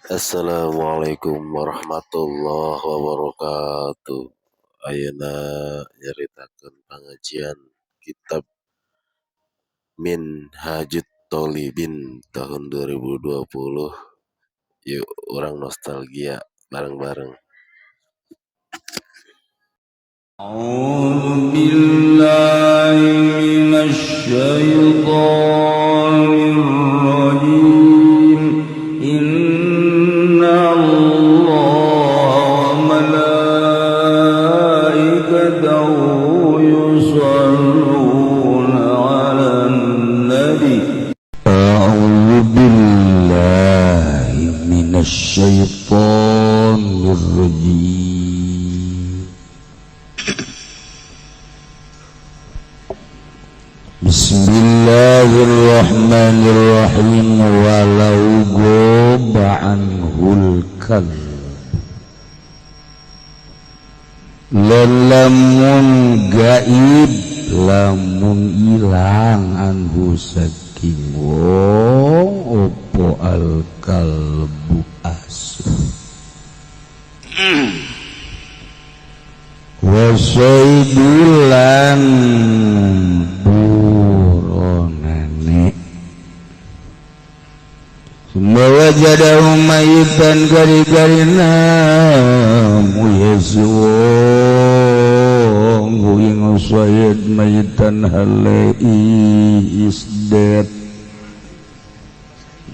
Assalamualaikum warahmatullahi wabarakatuh. Ayeuna nyaritakeun pangajian kitab Minhajut Thalibin tahun 2020. Yuk orang nostalgia bareng-bareng. A'udzu billahi minasy syaithanir rajim. Inna Allaha wa malaikatahu yusholluna 'alan nabi. A'udzu billahi minasy syaithanir rajim. Bismillahirrahmanirrahim. Walau goba anhul kalb, lamun gaib, lamun ilang anhu saking wong opo al kalbu asu wasaidulan buronane semua jadahu mayitan gari-garina muyasuwong huing usayid mayitan halai is dead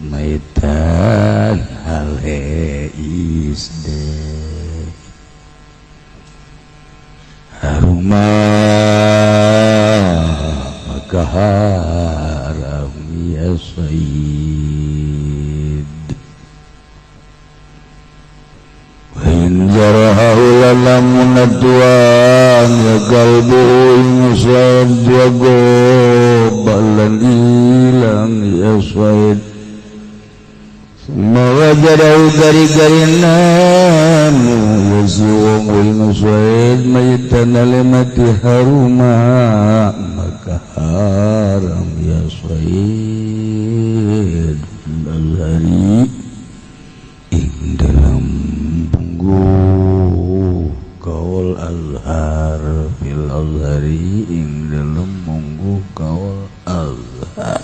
mayitan halai is dead harumah maka haram ya sayyid wa in jarahu lamun atuan ya kalbu inusad jago balan ilang ya sayyid mawajadahu gari-garina yasiwong winuswaid mayitan alimati haruma maka haram ya swaid al-azhari ing dalam munggu kaul azhar fil azhari ing dalam munggu kaul azhar.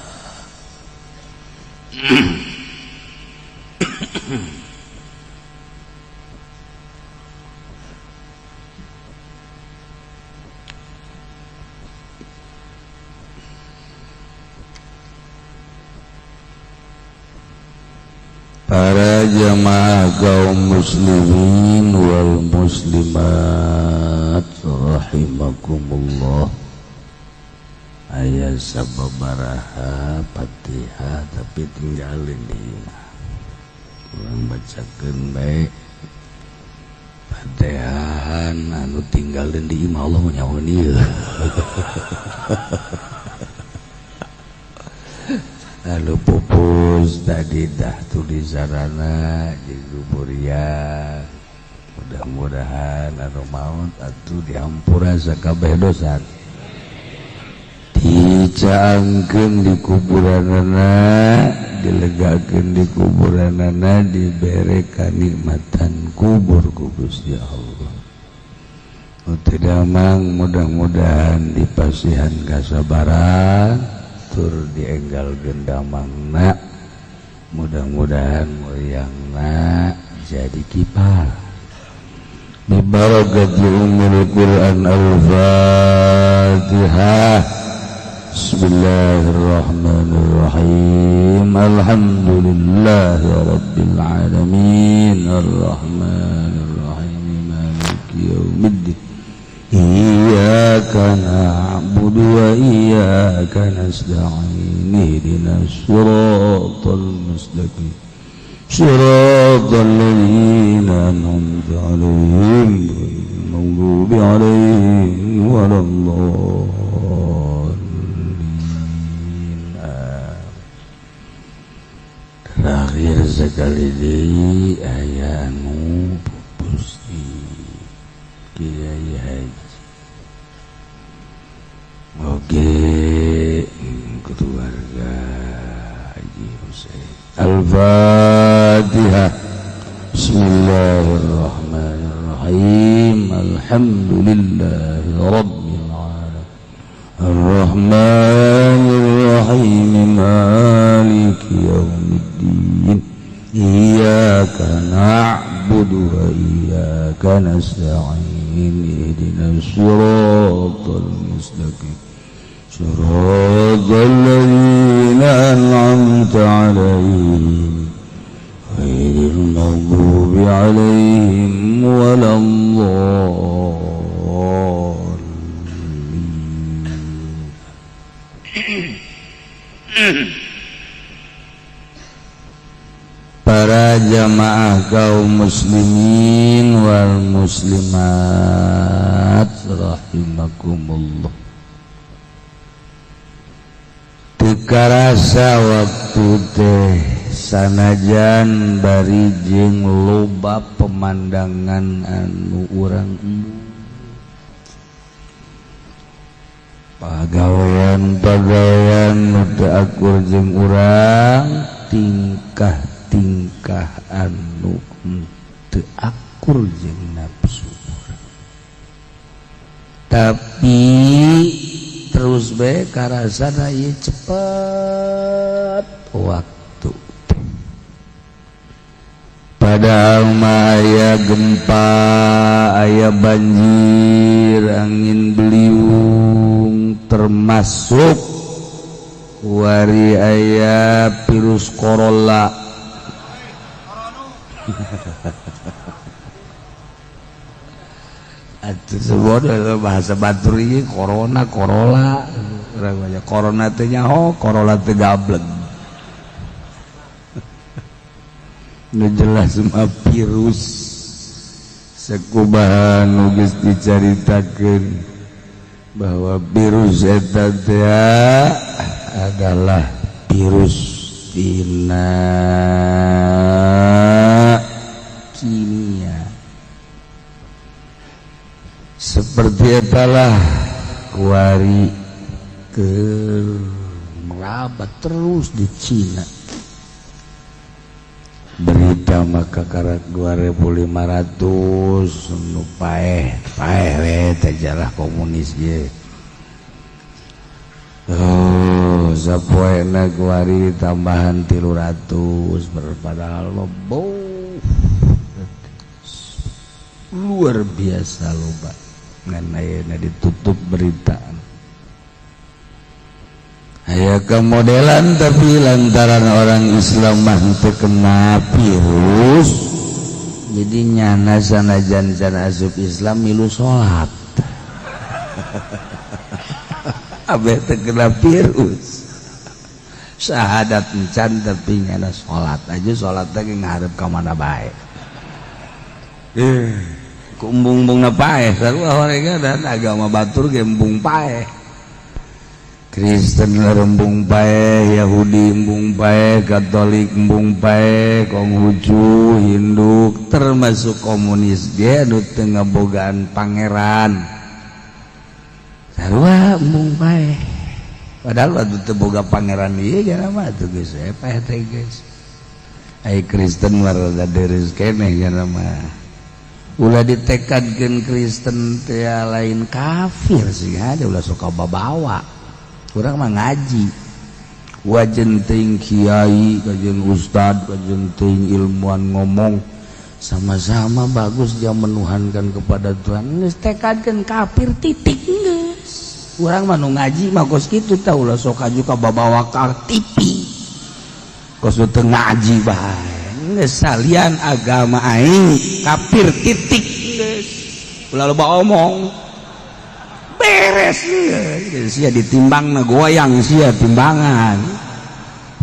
Para jamaah kaum muslimin wal muslimat rahimakumullah, aya sababaraha Fatihah tapi tinggalin di urang bacakeun bae Fatihah anu tinggalin di imah Allah nyawa ieu. Lalu pupus tadi dah tulisanana di kuburian, mudah-mudahan anu maut atuh diampura sakabeh dosa, dicaangkeun di kuburanana, dilegakeun di kuburanana, dibere kanikmatan kubur ku Gusti Allah. Utidamang mudah-mudahan dipasihan kasabaran tur dienggal gendamangna, mudah-mudahan moyangna jadi kipal bibarakati umul Quran al-Fatihah. Bismillahirrahmanirrahim. Alhamdulillahi rabbil alamin arrahmanir rahim maliki yaumiddin iyyaka na'budu wa iyyaka nasta'in ihdinas siratal mustaqim siratal ladzina an'amta 'alaihim ghairil maghdubi 'alaihim waladdallin. Terakhir sekali deui aya anu pupus Kiai Haji oge keluarga Haji Husein. Al-Fatihah. Bismillahirrahmanirrahim. Maliki yaumiddin. Iyyaka na'budu wa iyyaka nasta'in. Ihdinas siratal mustaqim. Siratal ladzina an'amta 'alaihim ghairil maghdubi 'alaihim waladdallin. Para jamaah kaum muslimin wal muslimat rahimakumullah. Teka rasa waktu teh sanajan bari jeung loba pemandangan anu urang pagawean nu teu akur jeung urang, tingkah anu teu akur jeung nafsu urang. Tapi terus bae karasana ieu cepet waktu. Padahal mah aya gempa, aya banjir, angin beliung, termasuk wari aya virus corona. Atuh sebut bahasa batur ieu corona, corolla. Corona teh nyaho, corolla teh gablek. Nu jelas mah virus sakumaha nu geus dicaritakeun bahwa virus eta teh adalah virus tina kimia. Seperti itulah kuari ke merabat terus di Cina. Berita maka karat 2500 nu paeh we tajalah komunis ye. Oh, sapoena kuari tambahan 300 berpadahal lobo. Luar biasa loba. Ngan ayeuna ditutup beritaan. Aya kemodelan tapi lantaran orang Islam mah teu kena virus, jadi nyana sanajan can asup Islam milu salat. Abeh teu kena virus. Syahadat encan tapi nyana salat aja, salat teh ngarep ka mana bae. Ku embung-embungna paeh, sarua horengan dan agama batur ge embung paeh. Kristen embung paeh, Yahudi embung paeh, Katolik embung paeh, Konghucu, Hindu, termasuk komunis dia anu teu ngabogaan pangeran. Sarua embung paeh. Padahal atuh teu boga pangeran ieu gana mah atuh geus paeh teh geus. Ai Kristen mah rada deres keneh gana mah. Ulah ditekadkeun Kristen teh lain kafir sih ada ulah suka babawa. Urang mah ngaji, wajen teuing kiai, kajen ustad, kajen teuing ilmuwan ngomong sama-sama bagus dia menuhankan kepada Tuhan. Geus tekadkeun kafir titik geus. Urang mah nu ngaji mah geus kitu tah ulah sok aju ka babawa ka TV. Geus teu ngaji bae. Geus salian agama aing kafir titik geus. Ulah loba omong. Beres sia ditimbang na goyang sia timbangan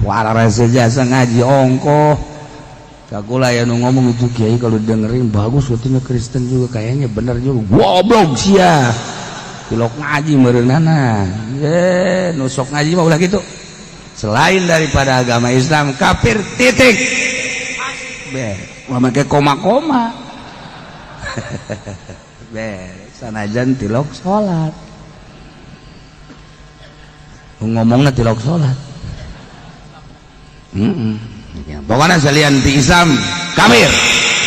warasa jasa ngaji ongkoh kakula ya nu ngomong itu kiai kalau dengerin bagus katanya Kristen juga kayaknya bener juga goblok sia kilok ngaji meureunana nusok ngaji mah ulah gitu selain daripada agama Islam kafir titik make koma-koma sanajan tilok sholat ngomongnya tilok sholat pokoknya salian di Islam kafir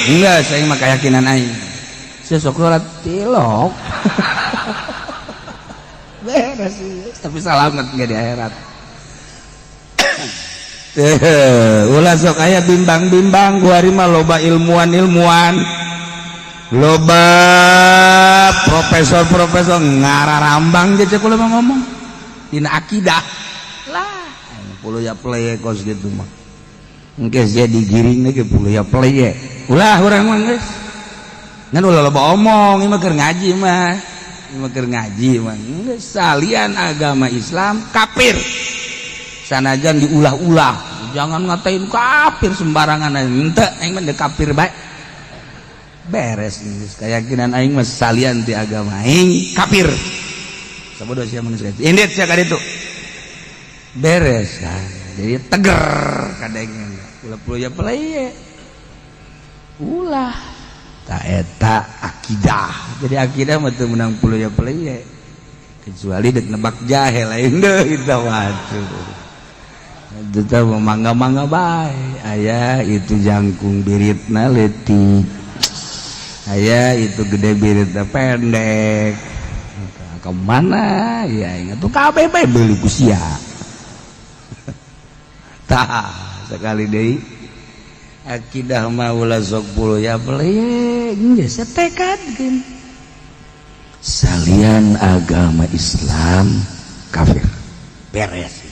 enggak saya mah keyakinan aing saya sok sholat tilok beres tapi salamet nggak di akhirat. Ulah sok aya bimbang-bimbang ku hari mah loba ilmuwan loba profesor ngararambang ge cek ulah ngomong dina akidah lah puluh ya play kos gitu mah engke jadi giring ge puluh ya play ulah urang mah geus ngan ulah loba omong ieu mah keur ngaji mah geus salian agama Islam kafir sanajan diulah-ulah jangan ngatain kafir sembarangan henteu aing mah kafir bae beres geus keyakinan aing mah salian ti agama aing kafir sabodo sia mah geus indet sia ka ditu beres kan jadi teger kadang ulah ya pelai ulah tak eta akidah jadi akidah mah teu meunang puluh ya pelai kecuali dek nebak jahe lain deui itu waduh itu teh mangga-mangga bae aya itu jangkung biritna leutik aya itu gede biritna pendek kemana ya ingat tuh kabeh bae beuli ku sia tah sekali deui akidah mah ulah sok puluh ya peleh geus tekadkeun salian agama Islam kafir beres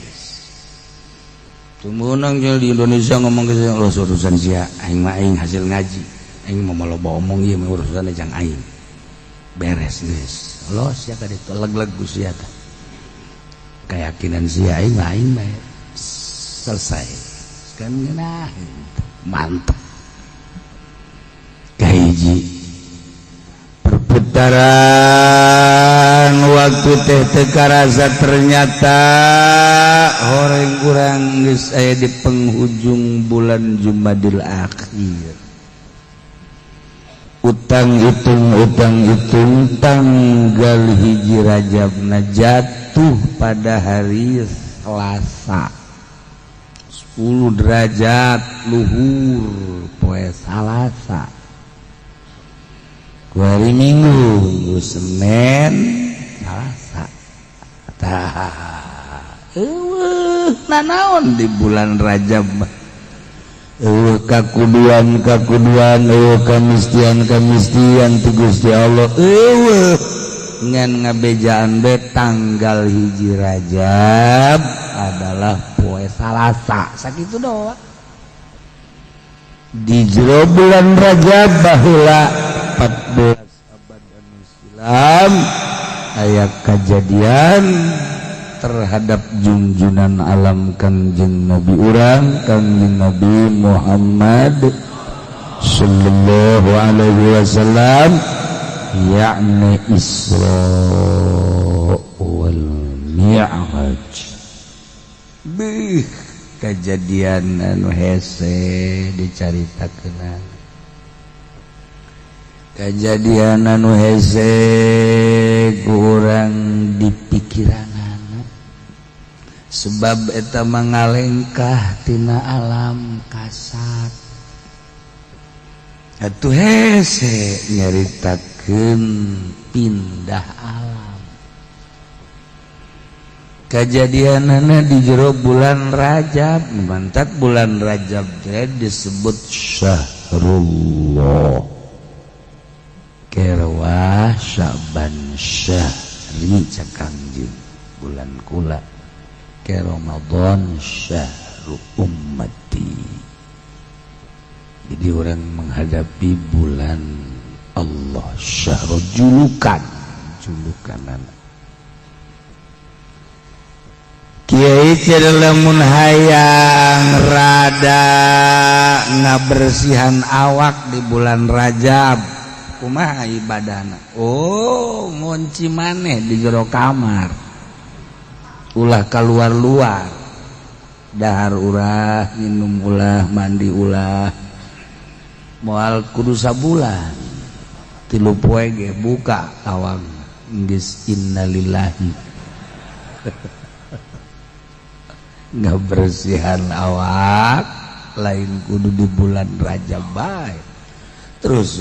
tumunang di Indonesia ngomong ke saya Allah urusan sia aing mah aing hasil ngaji aing mah loba omong ieu mah urusan jang aing beres geus Allah sia ka ditu leg-leg ku sia teh keyakinan sia aing mah selesai kan geunah mantap kahiji perputaran waktu teh teu karasa ternyata horeng urang geus aya di penghujung bulan Jumadil Akhir utang hitung tanggal hiji Rajabna jatuh pada hari Selasa 10 derajat luhur poe Salasa hari Minggu Senin Selasa nanaon di bulan Rajab kakuduan kamistian ti Gusti Allah ngan ngabejaan be tanggal hiji Rajab adalah poe Salasa sakitu doang di jero bulan Rajab baheula 14 abad anu silam aya kejadian terhadap junjunan alam Kangjeng Nabi urang Kangjeng Nabi Muhammad sallallahu alaihi wasallam yakni Isra wal Mi'raj kejadian anu hese dicaritakeun kejadian anu hese kurang dipikiranana sebab eta mangalengkah tina alam kasat atuh hese nyaritakeun pindah alam kejadianana di jero bulan Rajab mantap bulan Rajab teh disebut Syahrullah Kerwah Syaban Syahri Cakangjing bulan kula ke Ramadan Syahru Ummati jadi orang menghadapi bulan Allah Syahru julukan anak Kiai adalah munhayang rada ngabersihan awak di bulan Rajab kumaha ibadahna oh ngunci maneh di jero kamar ulah keluar luar dahar ulah minum ulah mandi ulah moal kudu sabulan 3 poe ge buka awang geus innalillahi ngabersihan awak lain kudu di bulan Rajab bae terus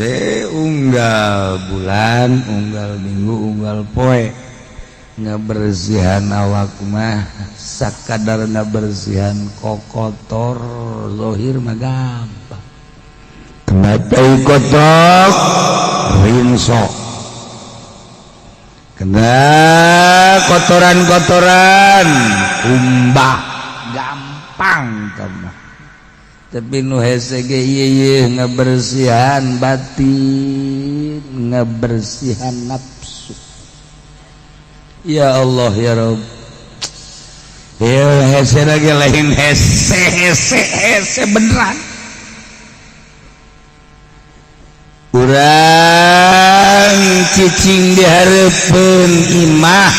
unggal bulan unggal minggu unggal poe ngabersihan awak mah sakadar ngabersihan kotor zahir mah gampang. Kenapa kotor rinso, kena kotoran-kotoran umbah gampang kamu. Tapi nu hese ge ieu ngabersihan batin, ngabersihan nafsu. Ya Allah ya Rabb. Ya hese lagi lain hese beneran. Urang cicing dihareupeun imah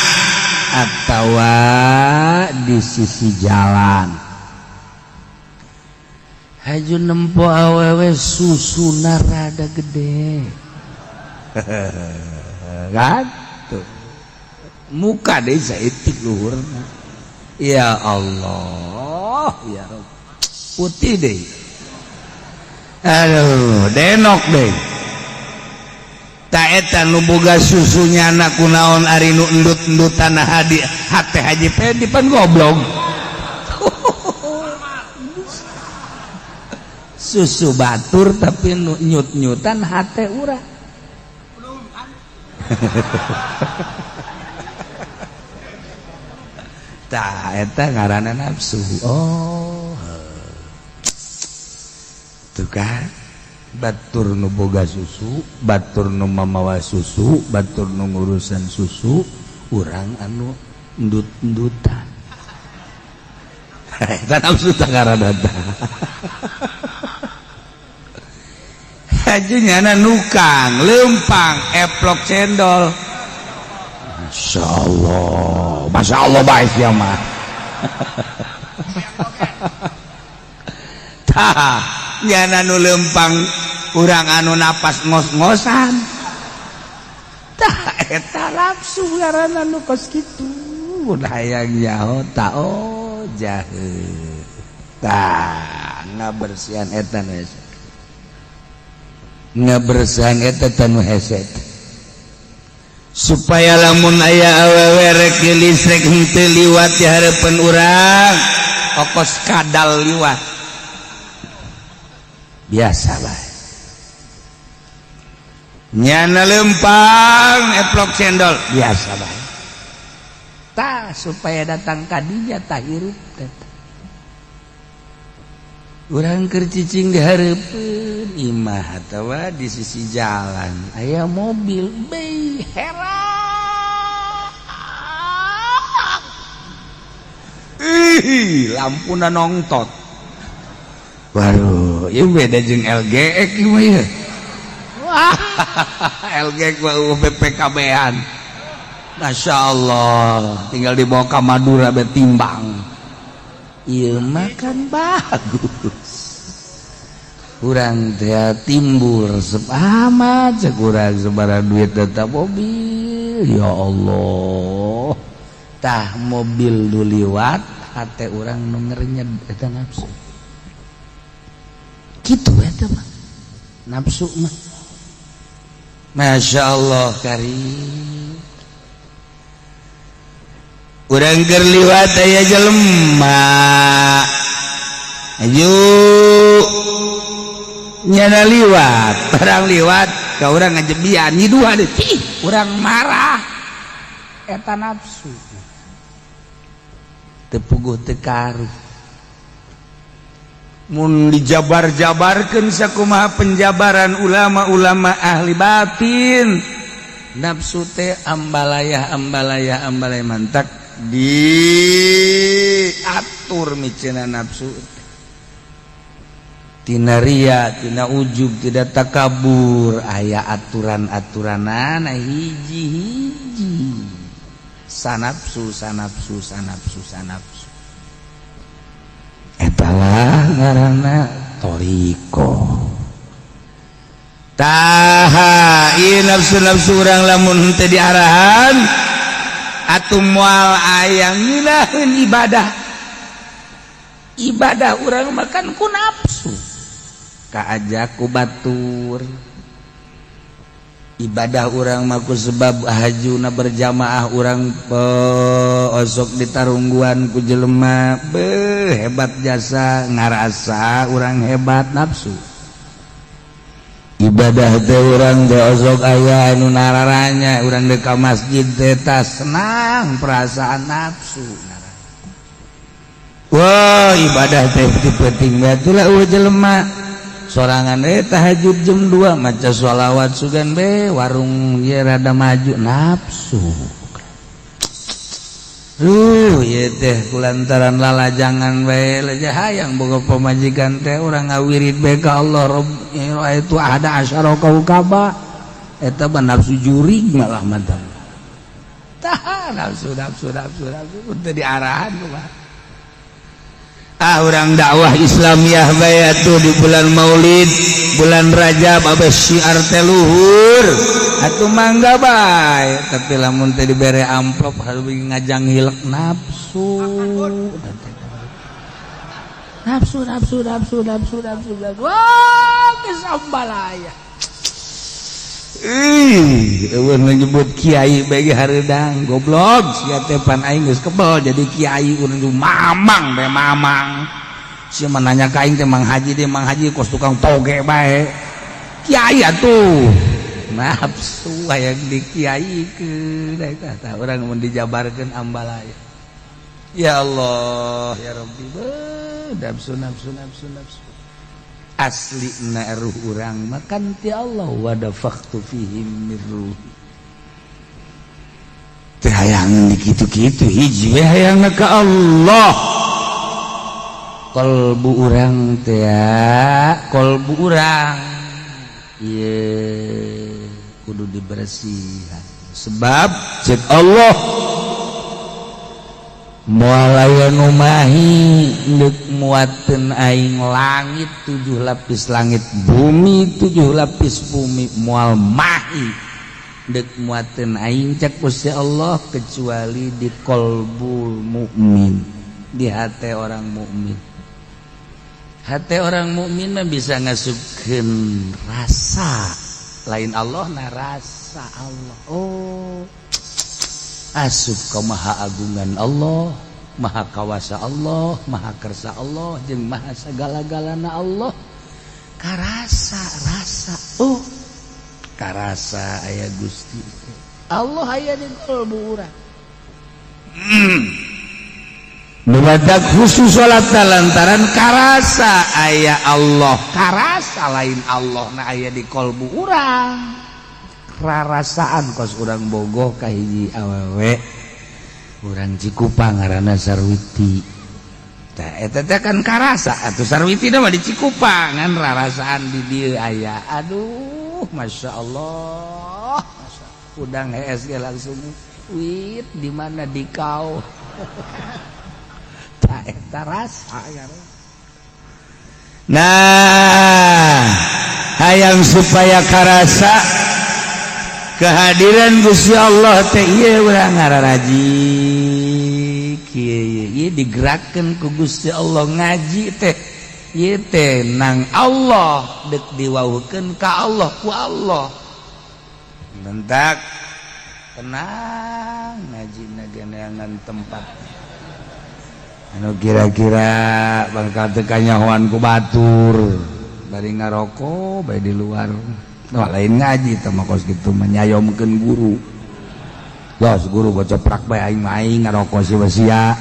atawa di sisi jalan. Haju nempo awewe susuna rada gede. Kan? Tuh. Muka deh saitik luhurna. Ya Allah, ya Rabb. Putih deh. Aduh, denok deh. Ta eta nu boga susunya anak kunaon ari nu endut-endutan hadi hate haji pe dipan goblok. Susu batur tapi nyut-nyutan hate urang. Tah eta ngaranna nafsu. Oh. Tuh kan batur nu boga susu, batur nu mamawa susu, batur nu ngurusan susu, urang anu endut-endutan. Eta nafsu tah ngaranna tah. Hajunya na nukang, lempang, eplok cendol. Masya Allah baik ya mah. Tah, nyana nu lempang, urang anu napas ngos-ngosan. Tah, eta nafsu ngaranna nu kos kitu. Hayang nyaho ta oh jaheut. Tah, ngabersihan eta nu hese. Ngabersihan eta tanu hese. Supaya lamun aya awewe rek listrik henteu liwat di hareupeun urang, okos kadal liwat. Biasa bae. Nyana lempang eplok cendol biasa bae. Tah supaya datang kadinya tah hirup teh. Urang keur cicing di hareupeun imah atawa di sisi jalan aya mobil beuh heran. Lampuna nongtot. Waduh, ieu beda jeung LGX ieu mah ya. Wah, LGX mah BPKB-an. Masya Allah, tinggal dibawa ke Madura betimbang. Ieu makan bagus. Urang teh timbul amat cek urang sabaraha duit tetap mobil. Ya Allah. Tah mobil du liwat hate urang nu ngerenyed eta nafsu. Kitu eta mah. Nafsu mah. Masya Allah karim. Urang keur liwat aya jelema. Ayo nyana liwat, barang liwat ka urang ngajebian nyiduhan deui. Urang marah. Eta nafsu. Teu puguh teu karuh. Mun dijabar-jabarkeun sakumaha penjabaran ulama-ulama ahli batin, nafsu teh ambalayah mantak diatur miceuna nafsu tina ria, tina ujub, tidak takabur, aya aturan-aturanan hiji-hiji sanapsu etalah ngaranna toriko. Taha ieu nafsu-nafsu urang lamun teu diarahan atuh moal aya ngeunaheun ibadah urang makan ku nafsu kaajak ku batur ibadah urang maku sebab hajuna berjamaah urang osok ditarungguan ku jelema hebat jasa ngarasa urang hebat nafsu ibadah teh urang teh osok aya anu nararanya urang dek ka masjid teh senang perasaan nafsu wah ibadah teh penting bae ulah jelema sorangan tahajud jam 2 maca sholawat sugan be warung ye rada maju nafsu ieu teh kulantaran lalajangan bae leja hayang boga pamajikan teh urang ngawirid bae ka Allah itu ada asyara kaukaba eta mah nafsu jurig malah mantap tah nafsu teu diarahan kumaha orang dakwah Islamiyah bae atuh di bulan Maulid bulan Rajab abah syiar teh luhur atuh mangga bae tapi lamun teh dibere amplop harus ngajang hilek nafsu wah kesambalaya nyebut kiai bagi hareudang goblok sia teh pan aing geus kebal jadi kiai urang mamang teh mamang sia menanya ka aing teh mang haji kos tukang toge bae kiai atuh nafsu hayang di kiai keun eta urang mun dijabarkeun ambalaya ya Allah ya Rabbi nafsu asli na ruh urang makan ti Allah wa dafaqtu fihim min ruhi teh hayang dikitu-kitu hiji we hayang ka Allah kalbu urang teh kalbu urang ieu kudu dibersihan sebab cek Allah moal aya nu mahi neuk muateun aing langit 7 lapis langit bumi 7 lapis bumi moal mahi neuk muateun aing cek Gusti Allah kecuali di qalbul mukmin di hati orang mukmin hati orang mukmin mah bisa ngasupkeun rasa lain Allah na rasa Allah asup ka maha agungan Allah maha kawasa Allah maha kersa Allah jeung maha sagala-galana Allah karasa rasa karasa aya Gusti Allah aya di qalbu urang nubadak khusus salat lantaran karasa aya Allah karasa lain Allah na aya di qalbu urang rarasaan kos urang bogoh ka hiji awewe urang Cikupang ngaranna Sarwiti tah eta teh kan karasa atuh Sarwiti mah di Cikupang kan rarasaan di dieu aya aduh masyaallah udang hees ge langsung wit di mana di kau tah eta rasa ya nah hayang supaya karasa kehadiran Gusti Allah teh ieu urang ngararaji kieu ieu digerakkeun ku Gusti Allah ngaji teh ieu teh nang Allah deuk diwauhkeun ka Allah ku Allah mentak tenang ngajina geneangan tempat anu kira-kira bakal teu kanyahoan ku batur bari ngaroko bae di luar lain ngaji teh mah kos kitu menyayomkeun guru. Los guru gocoprak bae aing mah aing ngaroko sia-sia.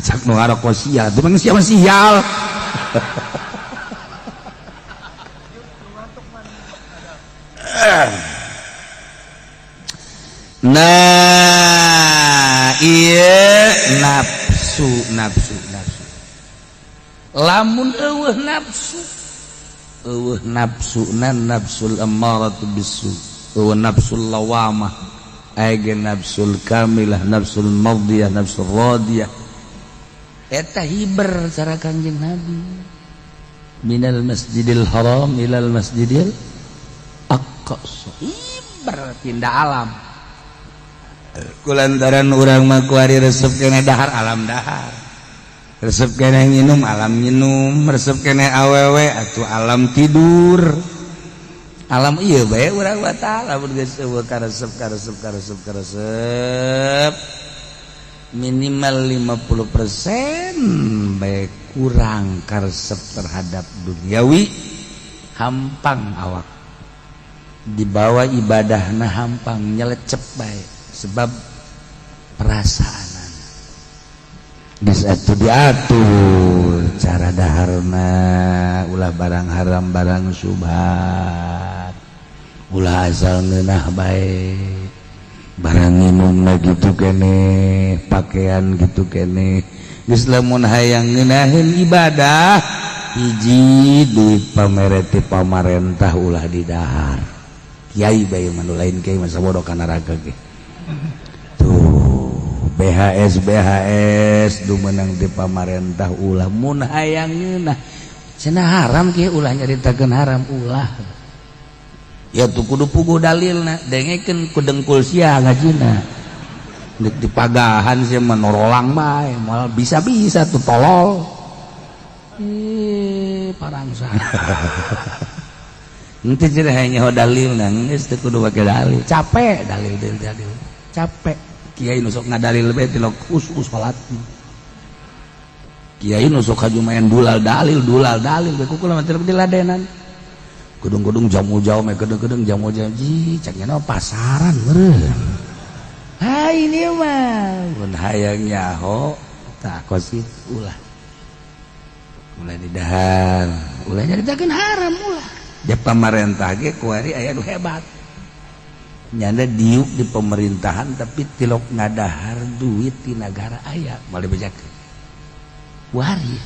Cak nu ngaroko sia, teu mah sia mah sial. Nah, ieu nafsu. Lamun eueuh nafsu nafsuna nafsul ammaratu bisu nafsul lawamah aya nafsul kamilah nafsul mardiyah nafsul radiyah eta hiber cara Kanjeng Nabi minal masjidil haram ilal masjidil aqsa hiber pindah alam kulantaran urang mah kuari resep kena dahar alam dahar resep kena nginum alam nginum resep kena awewe atuh alam tidur alam iya bae urang wa taala mun geus eueuh karesep minimal 50% bae kurang karesep terhadap duniawi hampang awak dibawa ibadahna hampang nyelecep bae sebab perasaan geus atuh diatur cara daharna ulah barang haram barang subhat ulah asal ngeunah bae barang minumna gitu keneh pakaian gitu keneh geus lamun hayang ngeunaheun ibadah hiji duit pamere ti pamarentah ulah didahar kiai bae manu lain kiai masa bodoh kana raga ge tuh BHS du menang di pamarentah ulah mun hayang ngeunah cenah haram kieu ulah nyaritakeun haram ulah ya tuh kudu puguh dalilna dengekeun ku dengkul sia ngajina deuk dipagahan sia menorolang bae moal bisa-bisa tuh tolol parangsang henteu cenah nyaho dalilna geus teu kudu make dalil capek dalil capek kiai nu sok ngadalil bae tilok us salatna kiai nu sok haju main dulal dalil bae kukula mah teu diladenan gedung-gedung jamu jauh mah gedung-gedung jamu jauh ji caknya pasaran meureun ini mah mun hayang nyaho tah kosit ulah didahar ulah nyaritakeun haram ulah da pamarentah ge kuari aya nu hebat nyanda diuk di pemerintahan tapi tilok ngadahar duit di negara aya moal dibejakeun wari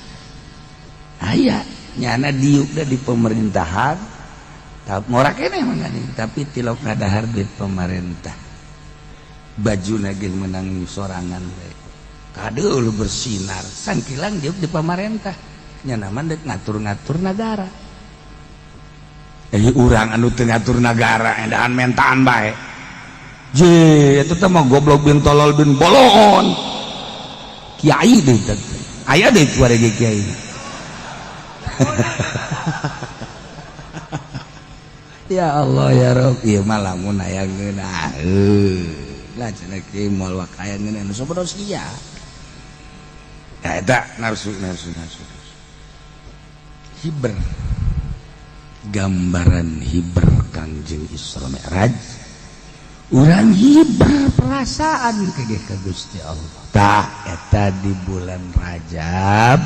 aya nyana diuk da di pemerintahan ngora keneh mangani tapi tilok ngadahar duit pemerintah bajuna ge menang sorangan bae kade lu bersinar sangkilang diuk di pemerintah nyana mah deuk ngatur-ngatur negara urang anu teu ngatur negara edahan mentaan bae je eta teh mah goblok bin tolol bin bolon kiai deui teh aya deui kuarege kiai ya Allah ya Rabb ieu mah lamun aya ngeunah lah cenah kiai moal wak aya ngeunah nu sabodo sia eta nafsu hiber gambaran hiber Kangjeng Isra Mi'raj urang hiber perasaan ke Gusti Allah tah eta di bulan Rajab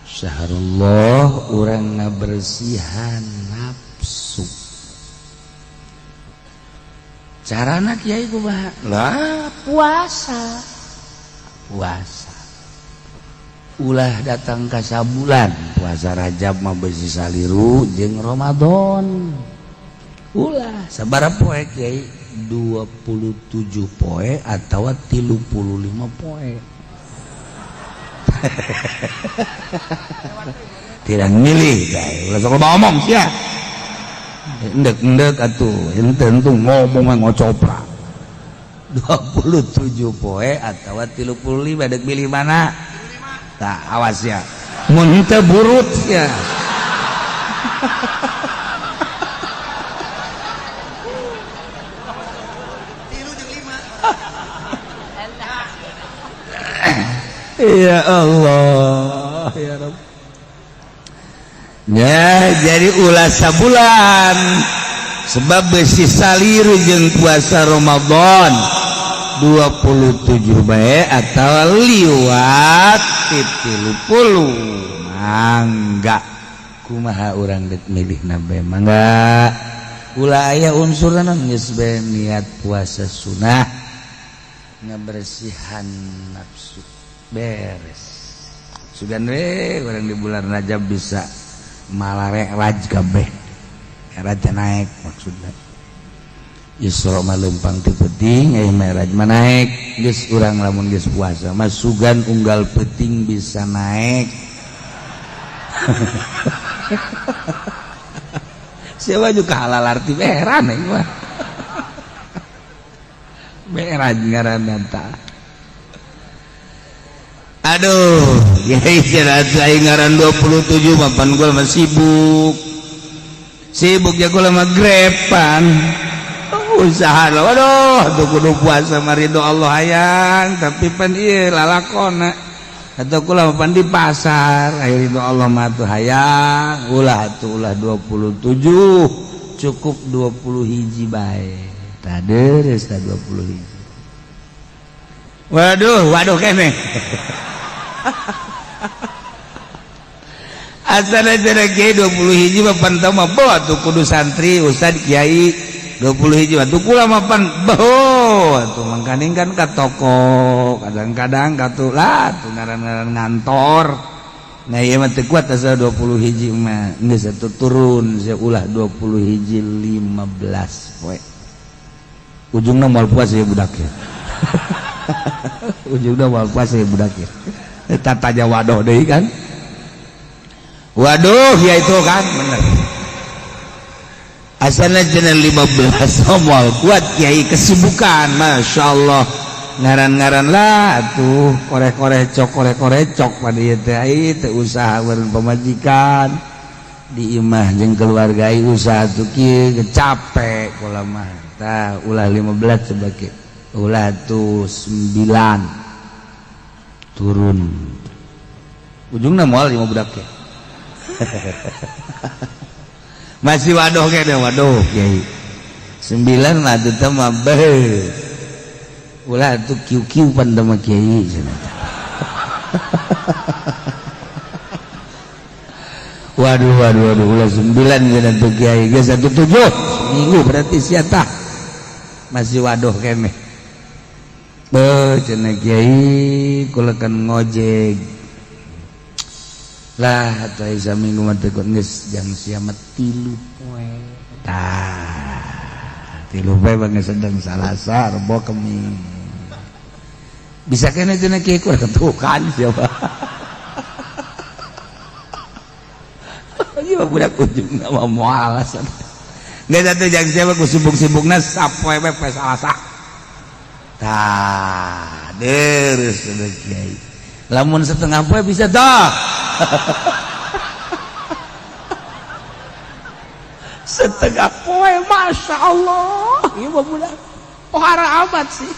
syahrullah urang ngabersihan nafsu carana kiai kumaha lah puasa ulah datang ke sabulan puasa Rajab mah besi saliru jeung Ramadan ulah sabaraha poe kiai 27 poe atawa 35 poe tidak milih guys ulah sok ngomong sia endek atuh henteu ngomong mah ngocoprak 27 poe atawa 35 dek milih mana tak awas ya mun teu burut ya ya Allah ya Rabb ya jadi ulah sabulan sebab besi saliru jeung puasa Ramadan 27 bae atau liwat 30 mangga kumaha urang dek milihna bae mangga ulah aya unsurna geus bae niat puasa sunah ngabersihan nafsu beres sugan we urang di bulan Rajab bisa malarek raj kabeh raja naik maksudna Isra mah leumpang teu penting aya Mi'raj mah naik geus urang lamun geus puasa mah sugan unggal peuting bisa naik siapa juga halal arti heran mah Mi'raj ngaranna tah aduh ya istirahat aing ngaran 27 papan gua mah sibuk sibuk jago lama grepan usaha lah waduh tuh kudu puasa marido Allah hayang tapi pan ieu lalakona atau kula pan di pasar aya ridho Allah mah tuh hayang ulah 27 cukup 20 hiji bae tah deres 20 hiji waduh keneh asana cenah kiai 20 hiji mah pantau mah bawa tuh kudu santri ustad kiai 20 hiji mah tuh kula mah pan bawa tuh mangkaning kan ka toko kadang-kadang ka tuh lah tuh ngaran-ngaran ngantor nah ieu mah teu kuat asa 20 hiji mah geus atuh turun sia ulah 20 hiji 15 poe ujungna moal puasa ya budak ya ujungna moal puasa ya budak ya eta tanya waduh deui kan waduh ya itu kan bener asalnya jenah 15 moal kuat kiai kesibukan Masya Allah ngaran-ngaran lah tuh korek-korecok pada ieu teh usaha bareng pamajikan di imah jeung keluarga usaha tuh kieu capek kula mah tah ulah 15 sebagai ulah tuh 9 turun ujungna moal 5 budak ya masih waduh kayaknya waduh kiai 9 mah teu teh mah beuh ulah tuh kiu-kiu pan teh mah kiai cenah waduh ulah 9 cenah tuh kiai geus 17 minggu berarti sia tah masih waduh keneh beuh cenah kiai kula kan ngojek lah atuh isa minggu mah teu geus jam sia mah 3 poe tah 3 poe geus sedeng Salasa Rebo Kemis bisa kena cenah kieu kurang tukan siapa ieu budak ujungna mah moal alasan geus atuh jang siapa ku sibuk-sibukna sapoe we poe Salasa tah deres cenah kiai lamun setengah poe bisa dah setengah poe Masya Allah ieu mah budak pohara amat sih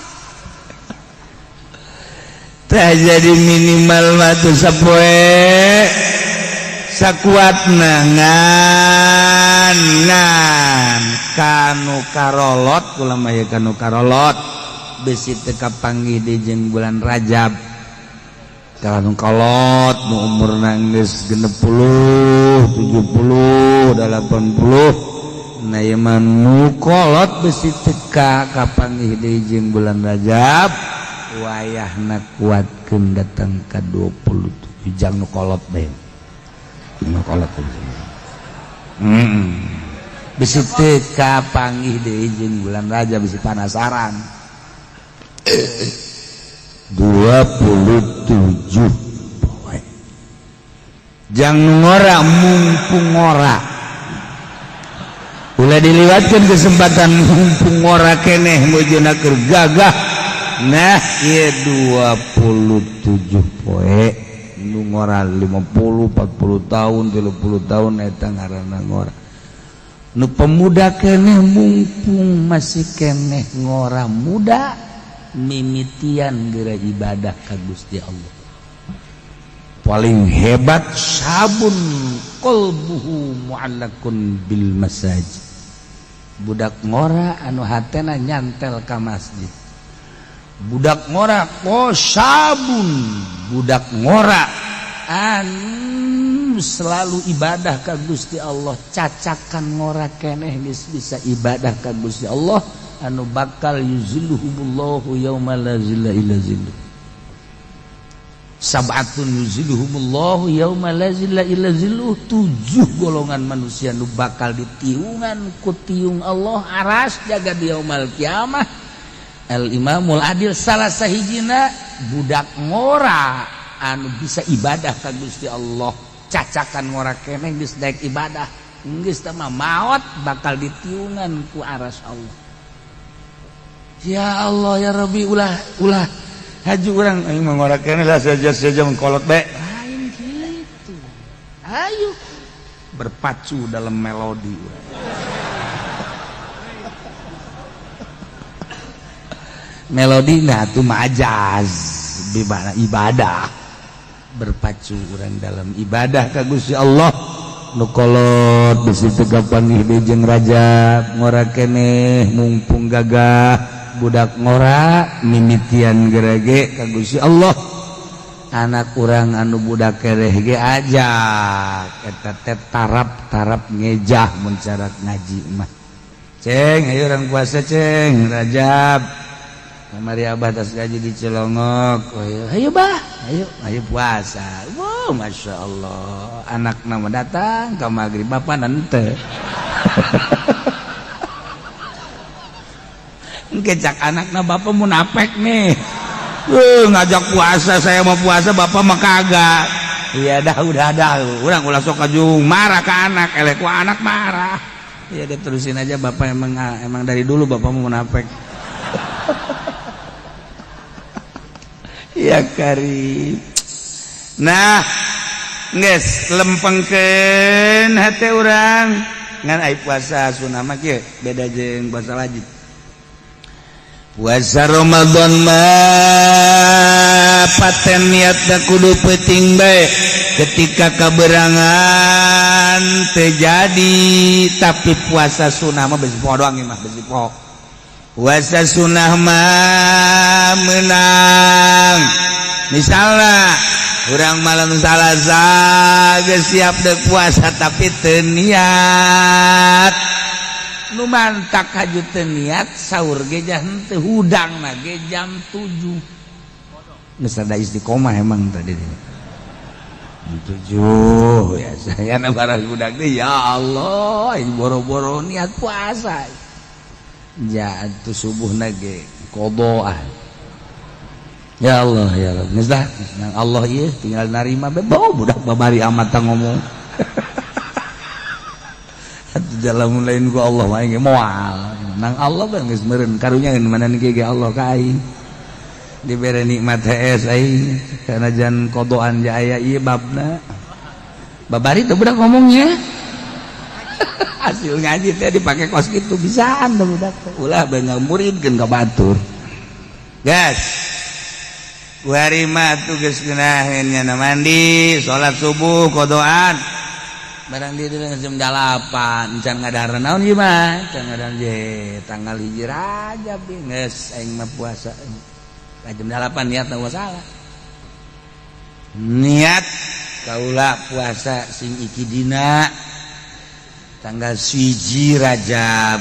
tah jadi minimal mah tuh sapoe sakuatna ngan kanu karolot kula mah ya kanu karolot besi teu kapanggih di jeung bulan Rajab kanu kolot nu umurna geus 60 70 80 na ieu mah nu kolot besi teu kapanggih di jeung bulan Rajab wayahna kuatkeun datang ka 27 jang nu kolot bae nu kolot bisi teu kapanggih deui jeung bulan Rajab bisi panasaran 27 poe jang nu ngora mumpung ngora ulah diliwatkeun kesempatan mumpung ngora keneh mujuna keur gagah nah ieu 27 poe nu ngora 50 40 tahun 30 tahun eta ngaranna ngora nu pemuda keneh mumpung masih keneh ngora muda mimitian geura ibadah ka Gusti Allah paling hebat sabun qalbuhu mu'allaqun bil masajid budak ngora anu hatena nyantel ka masjid budak ngora sabun budak ngora anu selalu ibadah ka Gusti Allah cacakan ngora keneh geus bisa ibadah ka Gusti Allah anu bakal yuzilluhumullahu yauma la zilla illa zilluh sab'atun yuzilluhumullahu yauma la zilla illa zilluh 7 golongan manusia nu bakal ditiungan ku tiung Allah aras jaga di yaumul kiamah al imamul adil salah sahijina budak ngora anu bisa ibadah ka Gusti Allah cacakan ngora keneh geus daek ibadah geus teh mah maot bakal ditiungan ku aras Allah. Ya Allah ya Rabbi ulah haji urang aing mah ngora keneh lah saja mengkolot bae lain kitu ayo berpacu dalam melodi. Melodi nah itu majaz ibadah berpacu orang dalam ibadah ka Gusti Allah nu kolot bisi teu panggih deui jeung Rajab ngora keneh mumpung gagah budak ngora mimitian gerege ka Gusti Allah anak urang anu budak kereh ge ajak eta teh tarap ngejah mun cara ngaji mah ceng ayo urang puasa ceng Rajab Mari abah tas gaji di Cilongok. Ayo bah, ayo puasa. Wow, masya Allah. Anak nama datang ke maghrib bapak nanti. Kecak anak nama bapak munafik nih. Ngajak puasa, saya mau puasa bapak mah kagak. Iya dah, udah dah. Urang ulah sok kajung marah ke anak, elek ku anak marah. Iya deh terusin aja bapak emang dari dulu bapak mau munafik. Ya Karim. Nah, geus lempengkeun hate urang ngan aya puasa sunah mah kieu beda jeung puasa wajib. Puasa Ramadan mah paten niatna kudu peuting bae ketika kaberangan terjadi tapi puasa sunah mah besi poho doang mah besi poho. Puasa sunah mah menang misalnya urang malam salasa geus siap dek puasa tapi teu niat nu mantak haju teu niat saur ge teu hudang na ge jam 7 geus ada istiqomah emang tadi 7 ya saya na barang budak teh ya Allah boro-boro niat puasa jatuh subuh nage kodoan ya Allah ya Allah ngeus Allah ieu tinggal narima bebau budak babari amat ngomong atuh dalam lain ku Allah mah ge moal nang Allah bae geus meureun karunyaeun manan ge Allah ka aing dibere nikmat hees aing kana jan kodoan ja aya ieu babna babari teh budak ngomongnya hasil ngaji teh dipake kos kitu bisaan da budak ulah bae ngamuridkeun ka batur gas kuari mah tugas geunaheun nya mandi salat subuh kodoan barang di jam 8 can ngadahareun naon ieu mah can ngadahareun je tanggal 1 Rajab geus aing mah puasa ka jam 8 niat teu salah niat kaula puasa sing iki dina tanggal 1 Rajab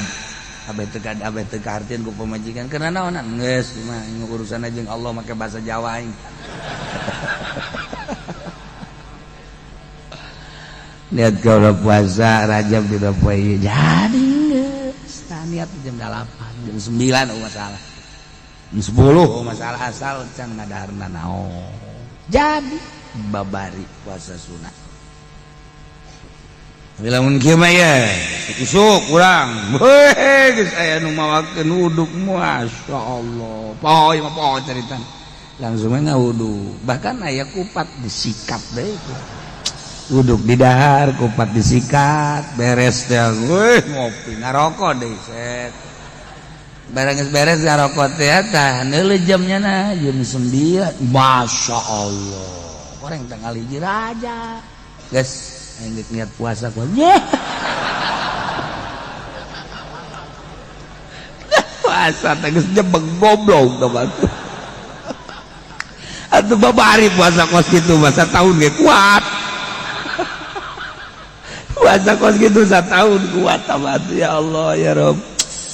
abet teu artieun ku pamajikan karena naonan geus mah urusan jeung Allah make bahasa Jawa aing niat kaula puasa Rajab dina poe ieu jadi geus niat jam 8 jam 9 masalah jam 10 masalah asal can ngadaharna naon jadi babari puasa sunah. Lamun kieu mah ya usuk urang heuh geus aya nu mawakeun wuduk masyaallah poe mah poe caritan langsung ngawudu bahkan aya kupat disikat deui wuduk di dahar kupat disikat beres teh ngopi ngarokok deui set barang geus beres ngarokok teh tah neuleuh jamnya na jam 9 masyaallah goreng tanggal 1 Rajab geus aing niat puasa ku puasa teh geus jebeg goblok teh batu atuh babari puasa kos kitu mah satahun ge kuat puasa kos kitu satahun kuat teh batu ya Allah ya Rabb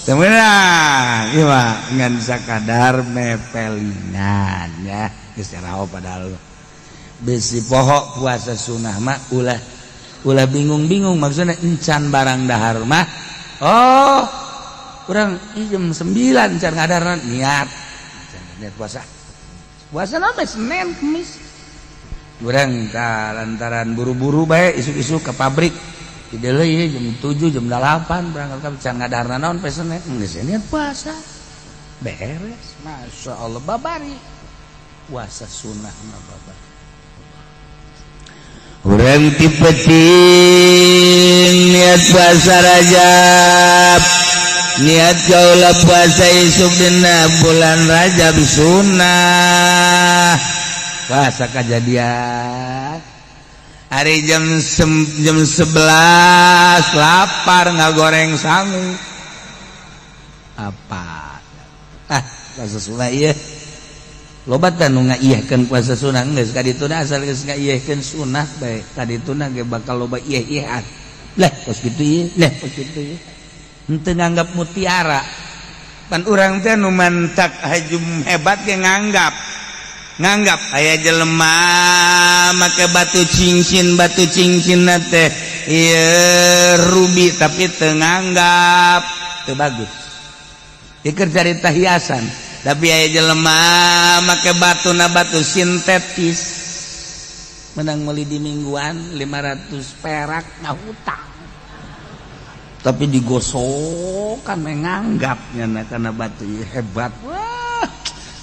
temenan ieu mah ngan sakadar mepelingan ya geus raho padahal besi poho puasa sunah mah ulah bingung-bingung maksudnya encan barang dahar mah oh kurang jam 9 encan ngadaran niat puasa namanya Senin Kemis kurang lantaran buru-buru bae isuk-isuk ke pabrik tidak lagi jam 7 jam 8 berangkat ke encan ngadaran naon pe Senin niat puasa beres masya Allah babari puasa sunah mah babari urang ti peuting niat puasa Rajab niat kaulah puasa isuk dina bulan Rajab sunnah puasa kejadian hari jam 11 lapar ngagoreng sangu apa puasa sunnah iya loba tanu ngaiyahkeun puasa sunnah geus kadituna asal geus ngaiyahkeun sunnah bae kadituna ge bakal loba iyah-iyahan lah tos kitu ieu lah tos kitu ieu henteu nganggap mutiara pan urang teh nu mantak hajum hebat ge nganggap aya jelema make batu cincin teh ieu rubi tapi teu nganggap teu bagus dikeun carita hiasan tapi aya jelema make batu sintetis menang meuli di mingguan 500 perak ngahutang tapi digosokan menganggapnya karena batu hebat wah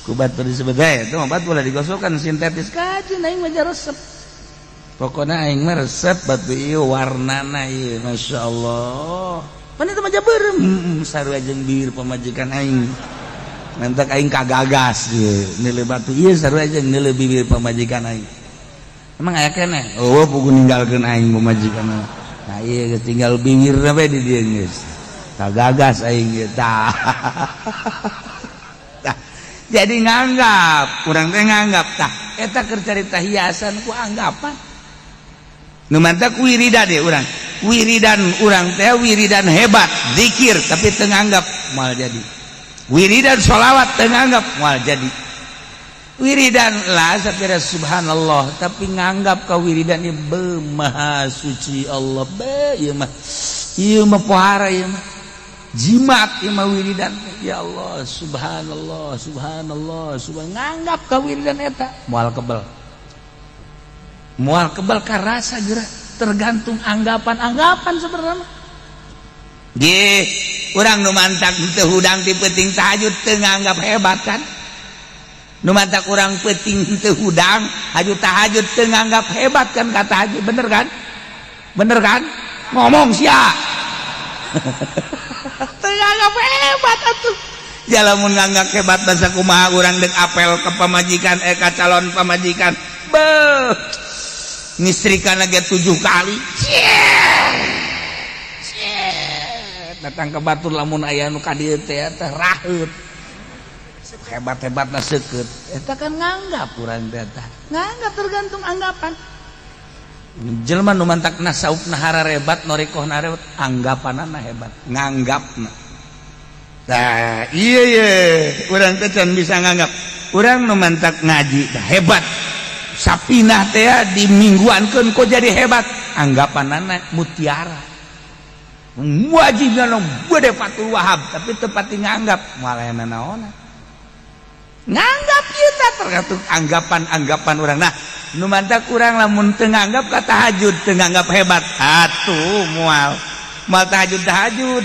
ku batu disebut itu mah batu lah digosokan sintetis kaji aing mah resep pokoknya aing mah resep batu ieu warnana ieu masyaallah pan itu mah jabeureum sarua jeung bibir pamajikan aing nantak aing kagagas nilai batu ieu sarua jeung nilai bibir pamajikan aing emang aya keneh oh pugu ninggalkeun aing pamajikan nah iya tinggal bibirna bae di dieu geus kagagas aing ge tah jadi nganggap urang teh nganggap tah eta keur carita hiasan ku anggapan nu mantak wiridan deh urang wiridan urang teh wiridan hebat zikir tapi teu nganggap moal jadi wiridan sholawat teu nganggap moal jadi wiridan lah sapira subhanallah tapi nganggap ka wiridan ieu maha suci Allah be ieu mah pohara ieu mah jimat ieu mah wiridan ya Allah subhanallah nganggap ka wiridan eta moal kebal ka rasa geura tergantung anggapan sebenarnya ge urang nu mantak teu hudang ti peuting tahajud teu nganggap hebat kan nu mantak urang peuting teu hudang haju tahajud teu nganggap hebat kan kata haji bener kan ngomong sia teu nganggap hebat atuh jalamun nganggap hebat basa kumaha urang deuk apel ke pamajikan ka calon pamajikan beuh ngistrikeun ge 7 kali datang ke batur lamun aya nu ka dieu teh raheut hebat-hebatna seukeut eta kan nganggap urang teh nganggap tergantung anggapan jelema nu mantakna saupna hararebat norikohna rewet anggapanana hebat nganggapna tah ieu urang teh can bisa nganggap urang nu mantak ngaji tah hebat sapinah teh di mingguankeun kok jadi hebat anggapanana mutiara wajibna nu gede Fatul Wahab tapi teu pati nganggap malah naona nganggap ieu teh tergantung anggapan urang nah nu mantak urang lamun teu nganggap ka tahajud teu nganggap hebat atuh moal tahajud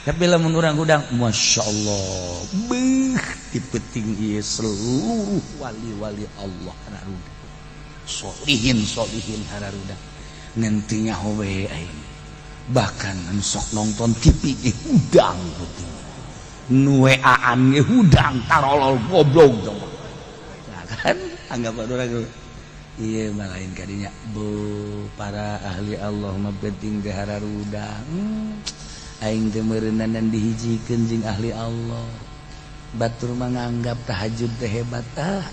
tapi lamun urang hudang masyaallah beuh dipeuting ieu seluruh wali-wali Allah hararuda solihin hararuda ngentingnya we aing bahkan sok nonton TV ge hudang peuting nu WA-an ge hudang tarolol goblok nah kan anggapan urang ieu mah lain kadinya bu para ahli Allah mah penting teh hararuda aing teh meureunan dihijikeun jeung ahli Allah batur mah nganggap tahajud teh hebat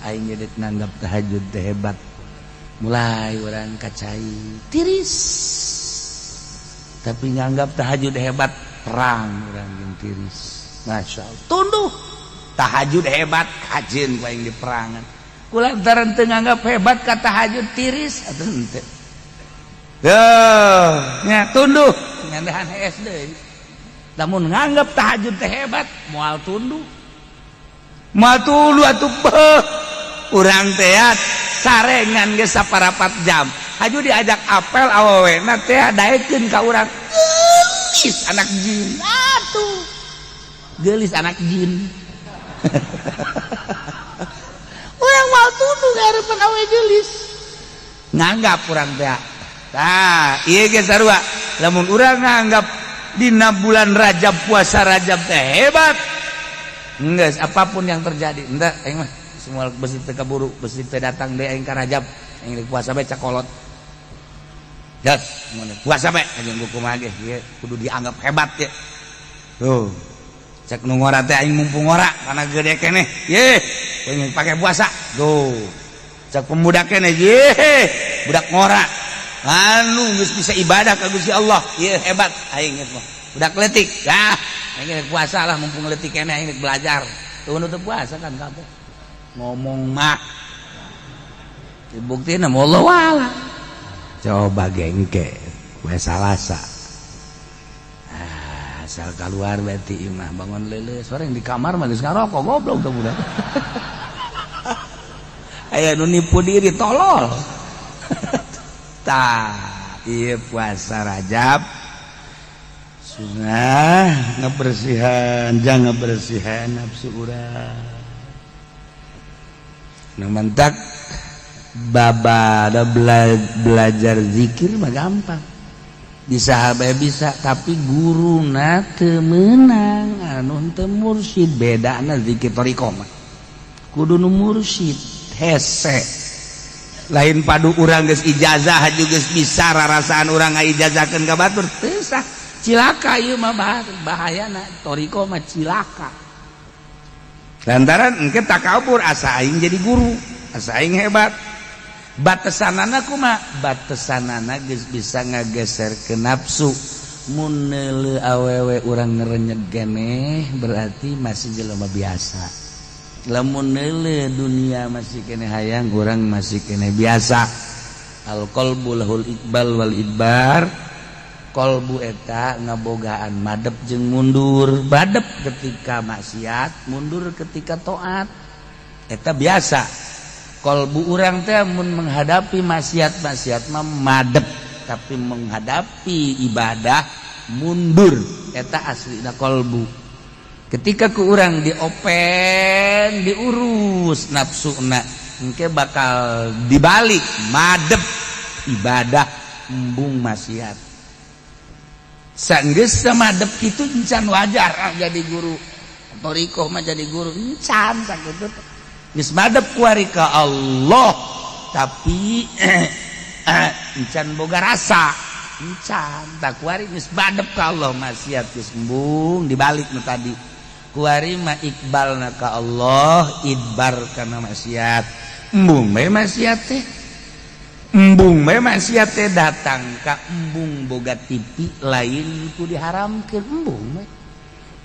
aing ge nganggap tahajud teh hebat mulai urang kacai tiris tapi nganggap tahajud hebat perang urang jeung tiris masyaallah tunduh tahajud hebat kajeun ku aing di perangan kulantaran teu nganggap hebat ka tahajud tiris atuh henteu nya tunduh ngandahan SD lamun nganggap tahajud teh hebat moal tunduh atuh beuh urang teh sarengan ge saparapat jam haju diajak apel awewena teh daekeun ka urang geulis anak jin atuh geulis anak jin urang mau tunduh ngarepan awe geulis nganggap urang teh tah ieu ge sarua lamun urang nganggap dina bulan Rajab puasa Rajab teh hebat geus apapun yang terjadi henteu aing mah semua besi teu kaburu besi teu datang deui aing ka Rajab aing puasa bae cakolot gas puasa bae ajeun kumaha ge ieu kudu dianggap hebat ya tuh cek nu ngora teh aing mumpung ngora kana gede keneh ye pengen pake puasa tuh cek pemuda keneh ye budak ngora anu geus bisa ibadah ka Gusti Allah ieu hebat aing geus mah budak leutik ya aing puasa lah mumpung leutik keneh aing belajar tuh nu teu puasa kan kabeh ngomong mah dibuktina wallahu a'lam coba gengke we salasa asal keluar berarti imah bangun leuleus orang di kamar mah geus ngarokok goblok teh budak aya nu nipu diri tolol iya puasa Rajab sunnah ngebersihan jangan ngebersihan nafsu urang nu mentak baba ada belajar zikir mah gampang bisa bae bisa tapi guruna teu meunang anu teu mursyid bedana zikir thariqah mah kudu nu mursyid hese lain padu urang geus ijazah juga bisa rarasaan urang ngaijazahkeun ka batur teu sah cilaka ieu mah bahayana thariqah mah cilaka lantaran engke takabur asa aing jadi guru asa aing hebat batesanana kumaha batesanana geus bisa ngageserkeun nafsu mun neuleuh awewe urang ngerenyeg keneh berarti masih jelema biasa lamun neuleuh dunia masih kene hayang urang masih kene biasa al qalbu lahul iqbal wal idbar qalbu eta ngabogaan madep jeung mundur badep ketika maksiat mundur ketika taat eta biasa qalbu urang teh mun menghadapi maksiat mah madep tapi menghadapi ibadah mundur eta aslina qalbu ketika ku urang diopen diurus nafsuna engke bakal dibalik madep ibadah embung maksiat sanggeus madep kitu encan wajar jadi guru thariqah mah jadi guru encan sakitu geus madep kuari ka Allah tapi encan boga rasa encan tak kuari geus madep ka Allah maksiat geus embung dibalik nu tadi kuari mah iqbalna ka Allah idbar kana maksiat embung bae maksiat teh embung bae maksiat teh datang ka embung boga TV lain ku diharamkeun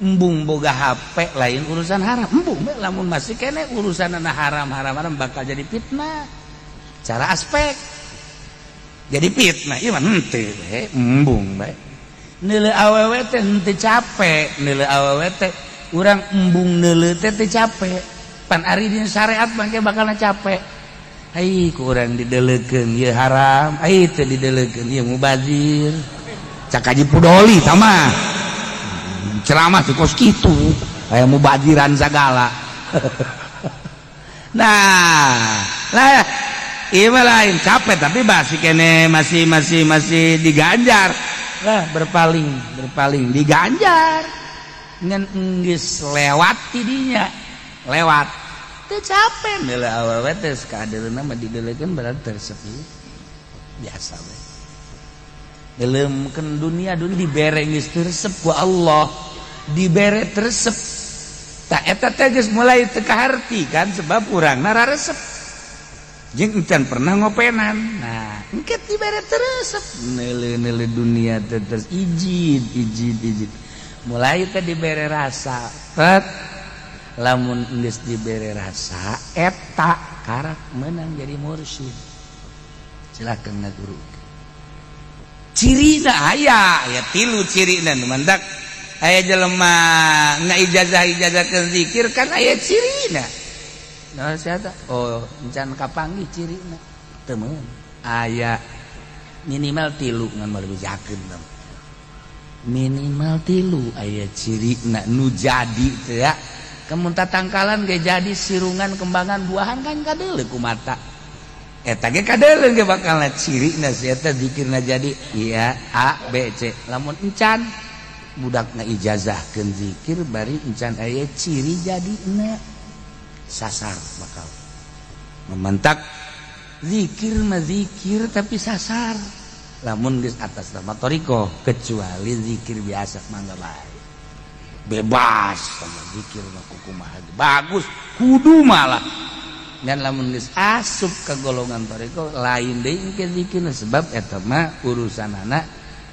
embung boga HP lain urusan haram embung bae lamun masih kene urusanna haram bakal jadi fitnah cara aspek jadi fitnah ieu mah henteu bae embung bae neuleuh awewe teh henteu capek neuleuh awewe teh urang embung neuleuh teh capek pan ari dina syariat mangke bakalna capek ai ku urang dideuleukeun ieu haram ai teu dideuleukeun ieu mubazir cak Haji Pudoli tah mah ceramah teh kos kitu aya mubaziran sagala nah lah ieu mah lain capek tapi masih kene masih diganjar lah berpaling diganjar ngan geus lewat tidinya lewat teu capek neuleuh awewe teh sakadeurna mah dideuleukeun berarti tersepi biasa we deuleukeun dunia dibere geus tersep ku Allah dibere tersep tak eta teh geus mulai teu kaharti kan sebab urangna raresep jeung encan pernah ngopenan nah engke dibere teresep neuleuh dunia teh terus ijid mulai teh dibere rasa tet lamun geus dibere rasa eta karak menang jadi mursyid silakeun ngaguru cirina aya 3 cirina nu mandak aya jelema ngaijazah-ijazahkeun zikir kan aya cirina nah siapa oh encan kapanggih cirina teu meun aya minimal 3 ngan meureun jakeun minimal 3 aya cirina nu jadi teh ya kemun tatangkalan ge jadi sirungan kembangan buahan kan kadeuleuh ku mata eta ge kadeuleun ge bakalna cirina si eta zikirna jadi iya A B C lamun encan budakna ijazahkeun zikir bari encan aya ciri jadina sasar bakal mementak zikir mah zikir tapi sasar lamun geus atas nama toriko kecuali zikir biasa mangga bae bebas sama zikir mah kumaha bagus kudu malah dan lamun geus asup ka golongan toriko lain deui ke zikirna sebab eta mah urusanana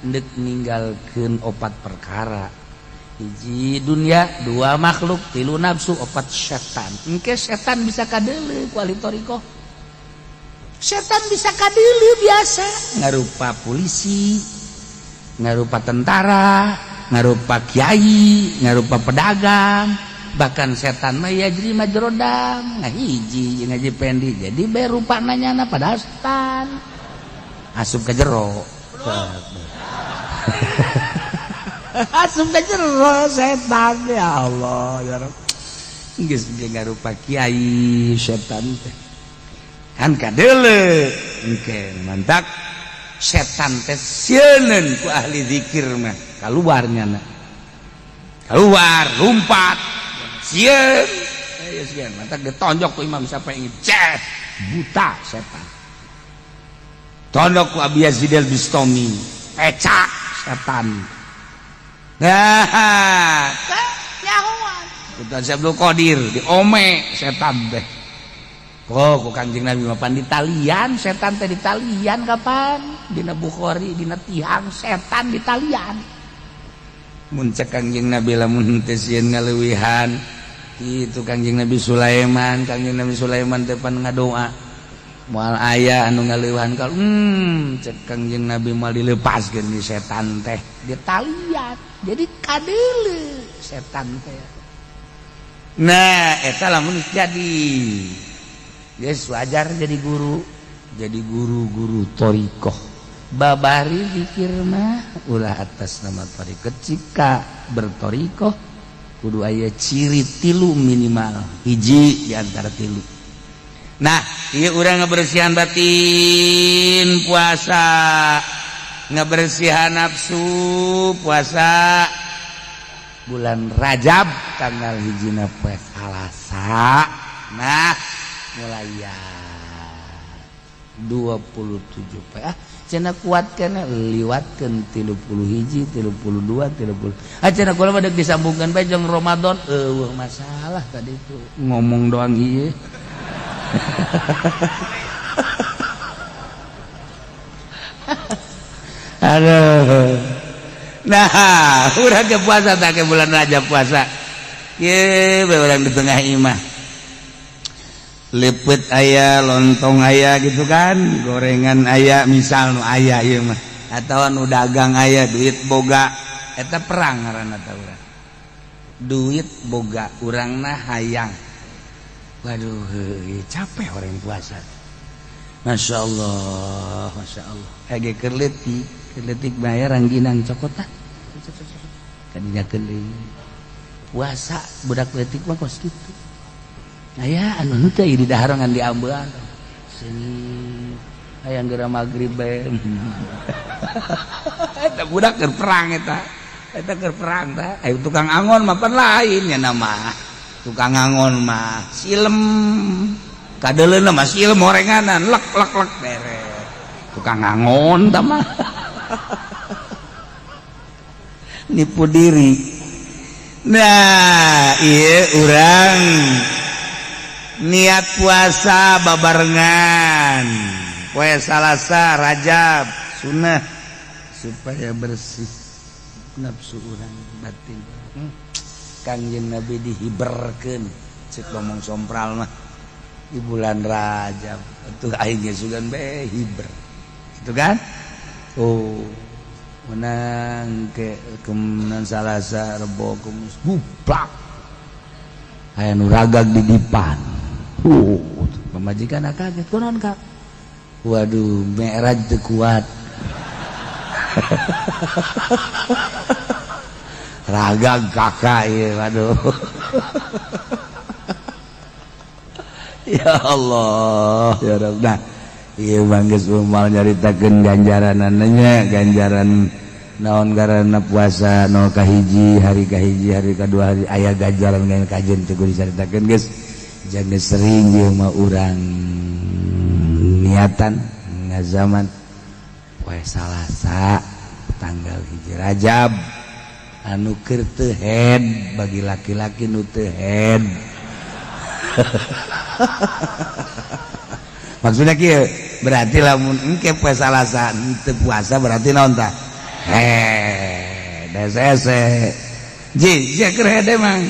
neuk ninggalkeun 4 perkara hiji dunia 2 makhluk 3 nafsu 4 setan engke setan bisa kadeuleu ku ahli toriko setan bisa kadeuleu biasa ngarupa polisi ngarupa tentara ngarupa kiai ngarupa pedagang bahkan setan mah ya jadi majrodam ngahiji ngaji pendi jadi bae rupana nyana padahal setan asup ka jero asup ka jero setan ya Allah ya Rabb geus ngarupa kiai setan teh kan kadeuleu engke mantap setan teh sieun ku ahli zikir mah kaluar nyana keluar lumpat sieun aya sieun mantap ditonjok ku Imam Syafi'i cet buta setan tondok ku Abi Yazid al-Bistami pecak setan nah nyahoan Sultan Abdul Qadir diome setan teh ku Kanjeng Nabi mah pan di talian setan teh di talian kapan dina Bukhari dina tihang setan di talian mun cek Kanjeng Nabi lamun teh sieun ngaleuwihan itu Kanjeng Nabi Sulaiman teh pan ngadoa moal aya anu ngaleuwihan kal cek Kanjeng Nabi moal dilepaskeun di setan teh di talian jadi kadeuleu setan teh nah eta lamun jadi guys wajar jadi guru torikoh babari zikir mah ulah atas nama torikoh cika bertorikoh kudu aya ciri 3 minimal hiji diantara 3 nah ieu urang ngabersihan batin puasa ngabersihan nafsu puasa bulan Rajab tanggal hijina poe Salasa nah mulai ya 27 cenah kuatkeun liwatkeun 30 hiji 32 30 cenah kula mah deuk disambungkeun bae jeung Ramadan eueuh masalah tadi itu ngomong doang ieu aduh nah urang ke puasa tak ke bulan Rajab puasa ye bae urang di tengah imah lepet aya lontong aya gitu kan gorengan aya misal nu aya ieu mah atawa nu dagang aya duit boga eta perang ngaranna ta urang duit boga urangna hayang waduh capek orang puasa Masya Allah age keur leutik bayar rangginang cokotan kadinya geuling puasa budak leutik mah kos kitu aya anu teh di dahar ngan diambean sini aya geura magrib bae eta budak keur perang eta keur perang tah aya tukang angon mah pan lain nya nama tukang angon mah silem kadeuleuna mah silem orenganan lek beres tukang angon tah mah nipu diri nah ieu urang niat puasa babarengan poe Salasa Rajab sunnah supaya bersih nafsu urang batin Kanjeng Nabi dihiberkeun cek ngomong sompral mah di bulan Rajab atuh aing ge sugan bae hiber gitu kan oh menang ke kemudian Salasa Rebo Kamis bublak aya nu ragag di dipan pemajikan kaget kunaon Kak waduh Mi'raj teu kuat ragag kakak ieu waduh ya Allah ya Rabb nah iya mangges umal nyaritakeun ganjaranannya ganjaran naon ngaranna puasa no kahiji hari kedua hari aya ganjaran ngan kajen teu dicaritakeun geus jangan sering ieu mah urang niatan ngazaman poe Salasa tanggal 1 Rajab anu keur teu head bagi laki-laki nu teu head maksudnya kieu berarti lamun engke poe Salasa teu puasa berarti naon tah desese ji keur head emang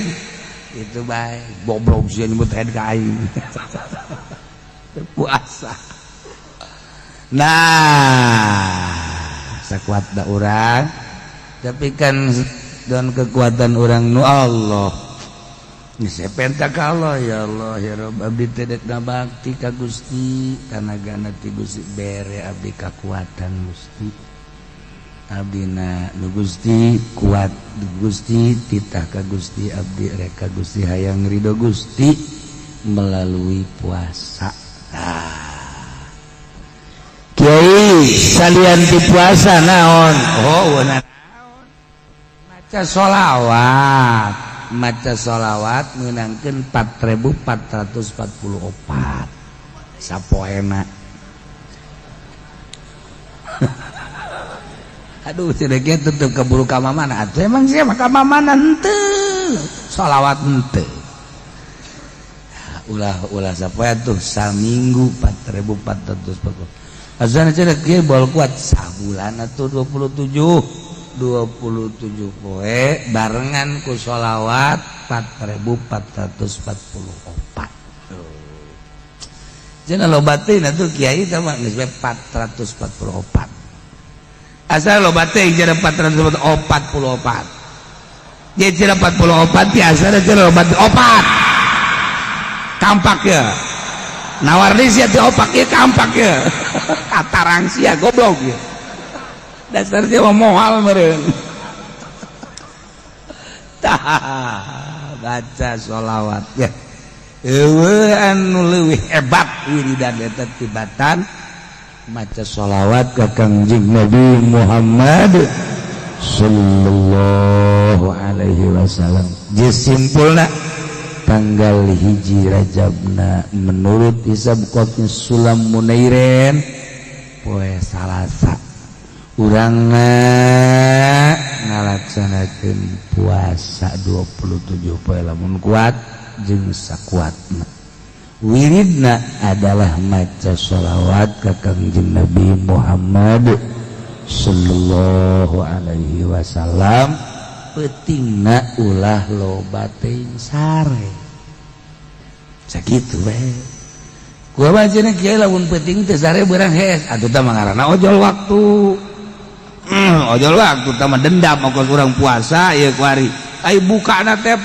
itu baik bobrok sih nyebut head ka aing puasa nah sakuat da urang tapi kan don kekuatan orang nu Allah geus sepenta ka Allah ya Allah ya Rabb abdi teh dek bakti ka Gusti tanagana ti Gusti bere abdi kakuatan Gusti abdina nu Gusti kuat Gusti titah ka Gusti abdi rek ka Gusti hayang ridho Gusti melalui puasa Kiai salian di puasa naon maca sholawat menangkeun 4.444 sapoena aduh cenah ge tetep keburu ka mamana atuh emang sia mah ka mamana henteu sholawat henteu ulah sapoe tuh saminggu 4.444 azan cenah kieu bol kuat sabulan atuh 27 poe barengan ku sholawat 4.444 cenah loba teh atuh kiai teh mah geus 444 asal loba teh cenah 444 ye cenah 44 biasa cenah loba opat kampak ya nawarni sia teh opak ya kampak ya katarang sia goblok ya dasar dia moal meureun tah baca sholawat ya eueuh anu leuwih hebat wiridan eta tibatan maca sholawat ka Kangjeng Nabi Muhammad sallallahu alaihi wasallam geus simpulna tanggal 1 Rajabna menurut hisab Qotni Sulam Munairen poe Salasa urangna ngalaksanakeun puasa 27 poe lamun kuat jeung sakuatna wiridna adalah maca sholawat ka Kangjeng Nabi Muhammad sallallahu alaihi wasallam pentingna ulah loba teuing sare sakitu we gua bacana kiai lamun penting teu sare beurang hees atuh tah mangarana ojol waktu ojol waktu tah mah dendam ongkos urang puasa ieu kuari ai bukana teh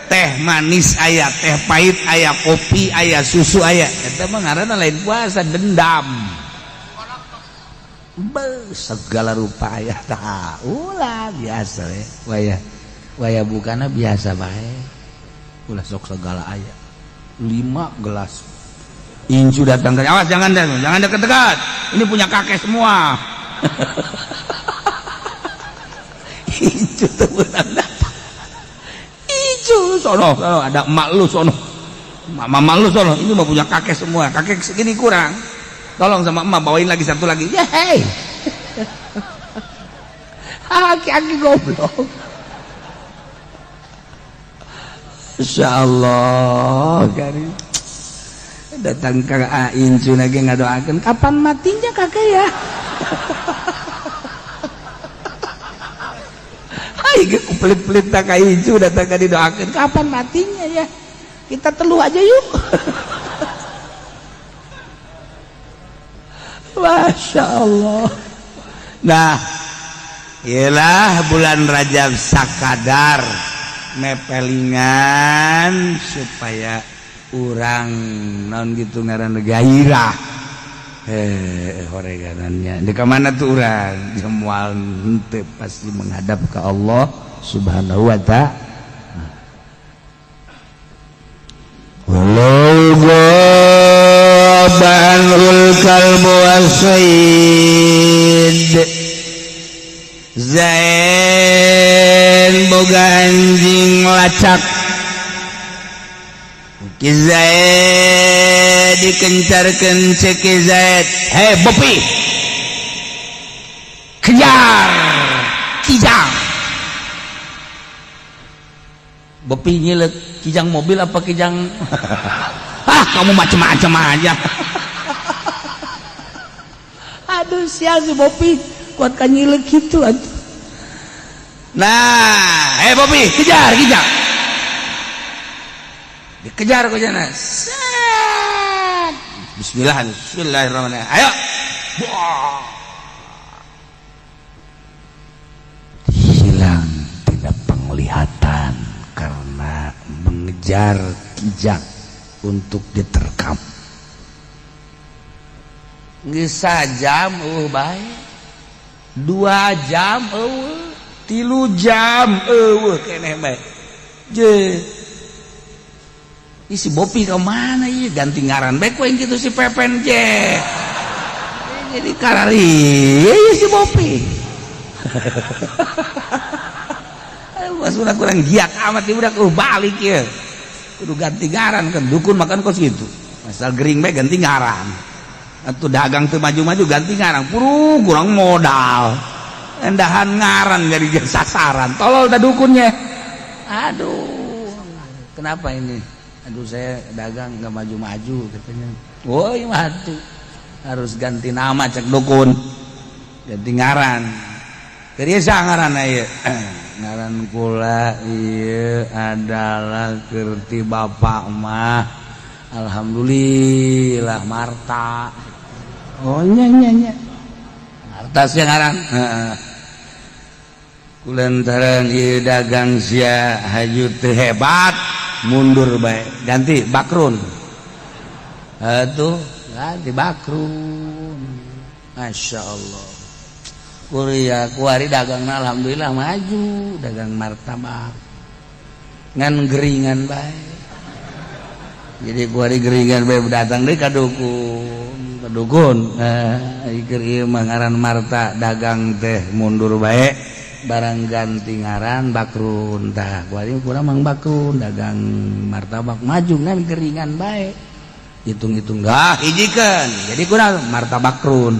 teh manis aya teh pahit aya kopi aya susu aya eta mah ngaranna lain puasa dendam segala rupa aya tah ulah biasa we waya bukana biasa bae ulah sok segala aya 5 gelas incu datang ke awas jangan dekat-dekat ini punya kakek semua incu tuh benar incu sono ada emak lu sono mama lu sono ini mah punya kakek semua kakek segini kurang tolong sama emak bawain lagi satu lagi ya hei aki-aki goblok insyaallah karim datang ke Incu lagi ngadoakeun kapan matinya kakek ya hai ge pelit-pelit tak ka Incu datang ka didoakeun kapan matinya ya kita telu aja yuk Masya Allah. Nah, ialah bulan Rajab sakadar mepelingan supaya orang non gitu ngaran gairah. Horeganannya. Di mana tuh orang? Jamual henteu pasti menghadap ke Allah Subhanahu wa ta'ala. Walau ghaban kalbu wasaid Zaid boga anjing lacak Ki Zaid dikencarkeun cek Ki Zaid hei Bopi kejar Kijang Bopi nyilek Kijang mobil apa Kijang kamu macam-macam aja aduh sia si Bopi kuat kan nyilek gitu aja nah Bopi kejar Kijang dikejar kok jana bismillahirrahmanirrahim ayo hilang tidak penglihatan karena mengejar Kijang untuk diterkam geus sajam baik 2 jam 3 jam keneh bae je si Bopi kemana ya ganti ngaran baik yang gitu si Pepen je jadi karari ya si Bopi masuk kurang giat amat udah balik ya kudu ganti ngaran kan dukun makan kos gitu asal gering baik ganti ngaran atau dagang tuh maju-maju ganti ngaran puru kurang modal endahan ngaran jadi sasaran tolol dah dukunnya aduh kenapa ini aduh saya dagang nggak maju-maju katanya woi mati harus ganti nama cek dukun ganti ngaran kerja ngaran aja ngaran kula iya adalah kerti bapak mah alhamdulillah Marta oh nya Marta sih ngaran kulantaran iya dagang sia haju teu hebat mundur baik ganti Bakrun tuh ganti Bakrun Masya Allah kuliah kuari dagang alhamdulillah maju dagang martabak ngan geringan baik jadi kuari geringan baik datang deh kadukun ikir ieu ngaran Marta dagang teh mundur baik barang ganti ngaran Bakrun tah kuari kurang mang Bakrun dagang martabak maju ngan geringan baik hitung-hitung dah hijikeun jadi kurang martabak Bakrun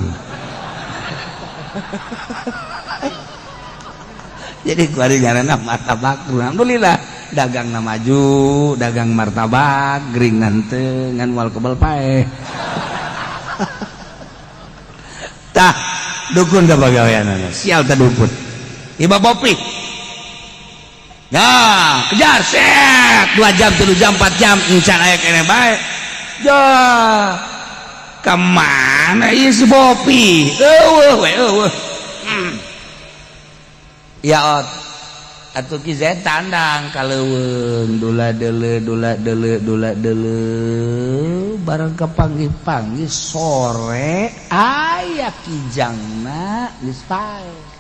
jadi kuari ngaranna martabak alhamdulillah dagang na maju dagang martabak geringan teu ngan moal kebal pae tah dukun ka pagaweanana sial tah dukun Iba Bopi nah kejar set 2 jam 3 jam 4 jam encan aya kene bae ya kemana ieu si Bopi ya ot atuh Ki Zaid tandang kaleuweung dula deuleu bareng kapanggih-panggih sore aya Kijangna geus pae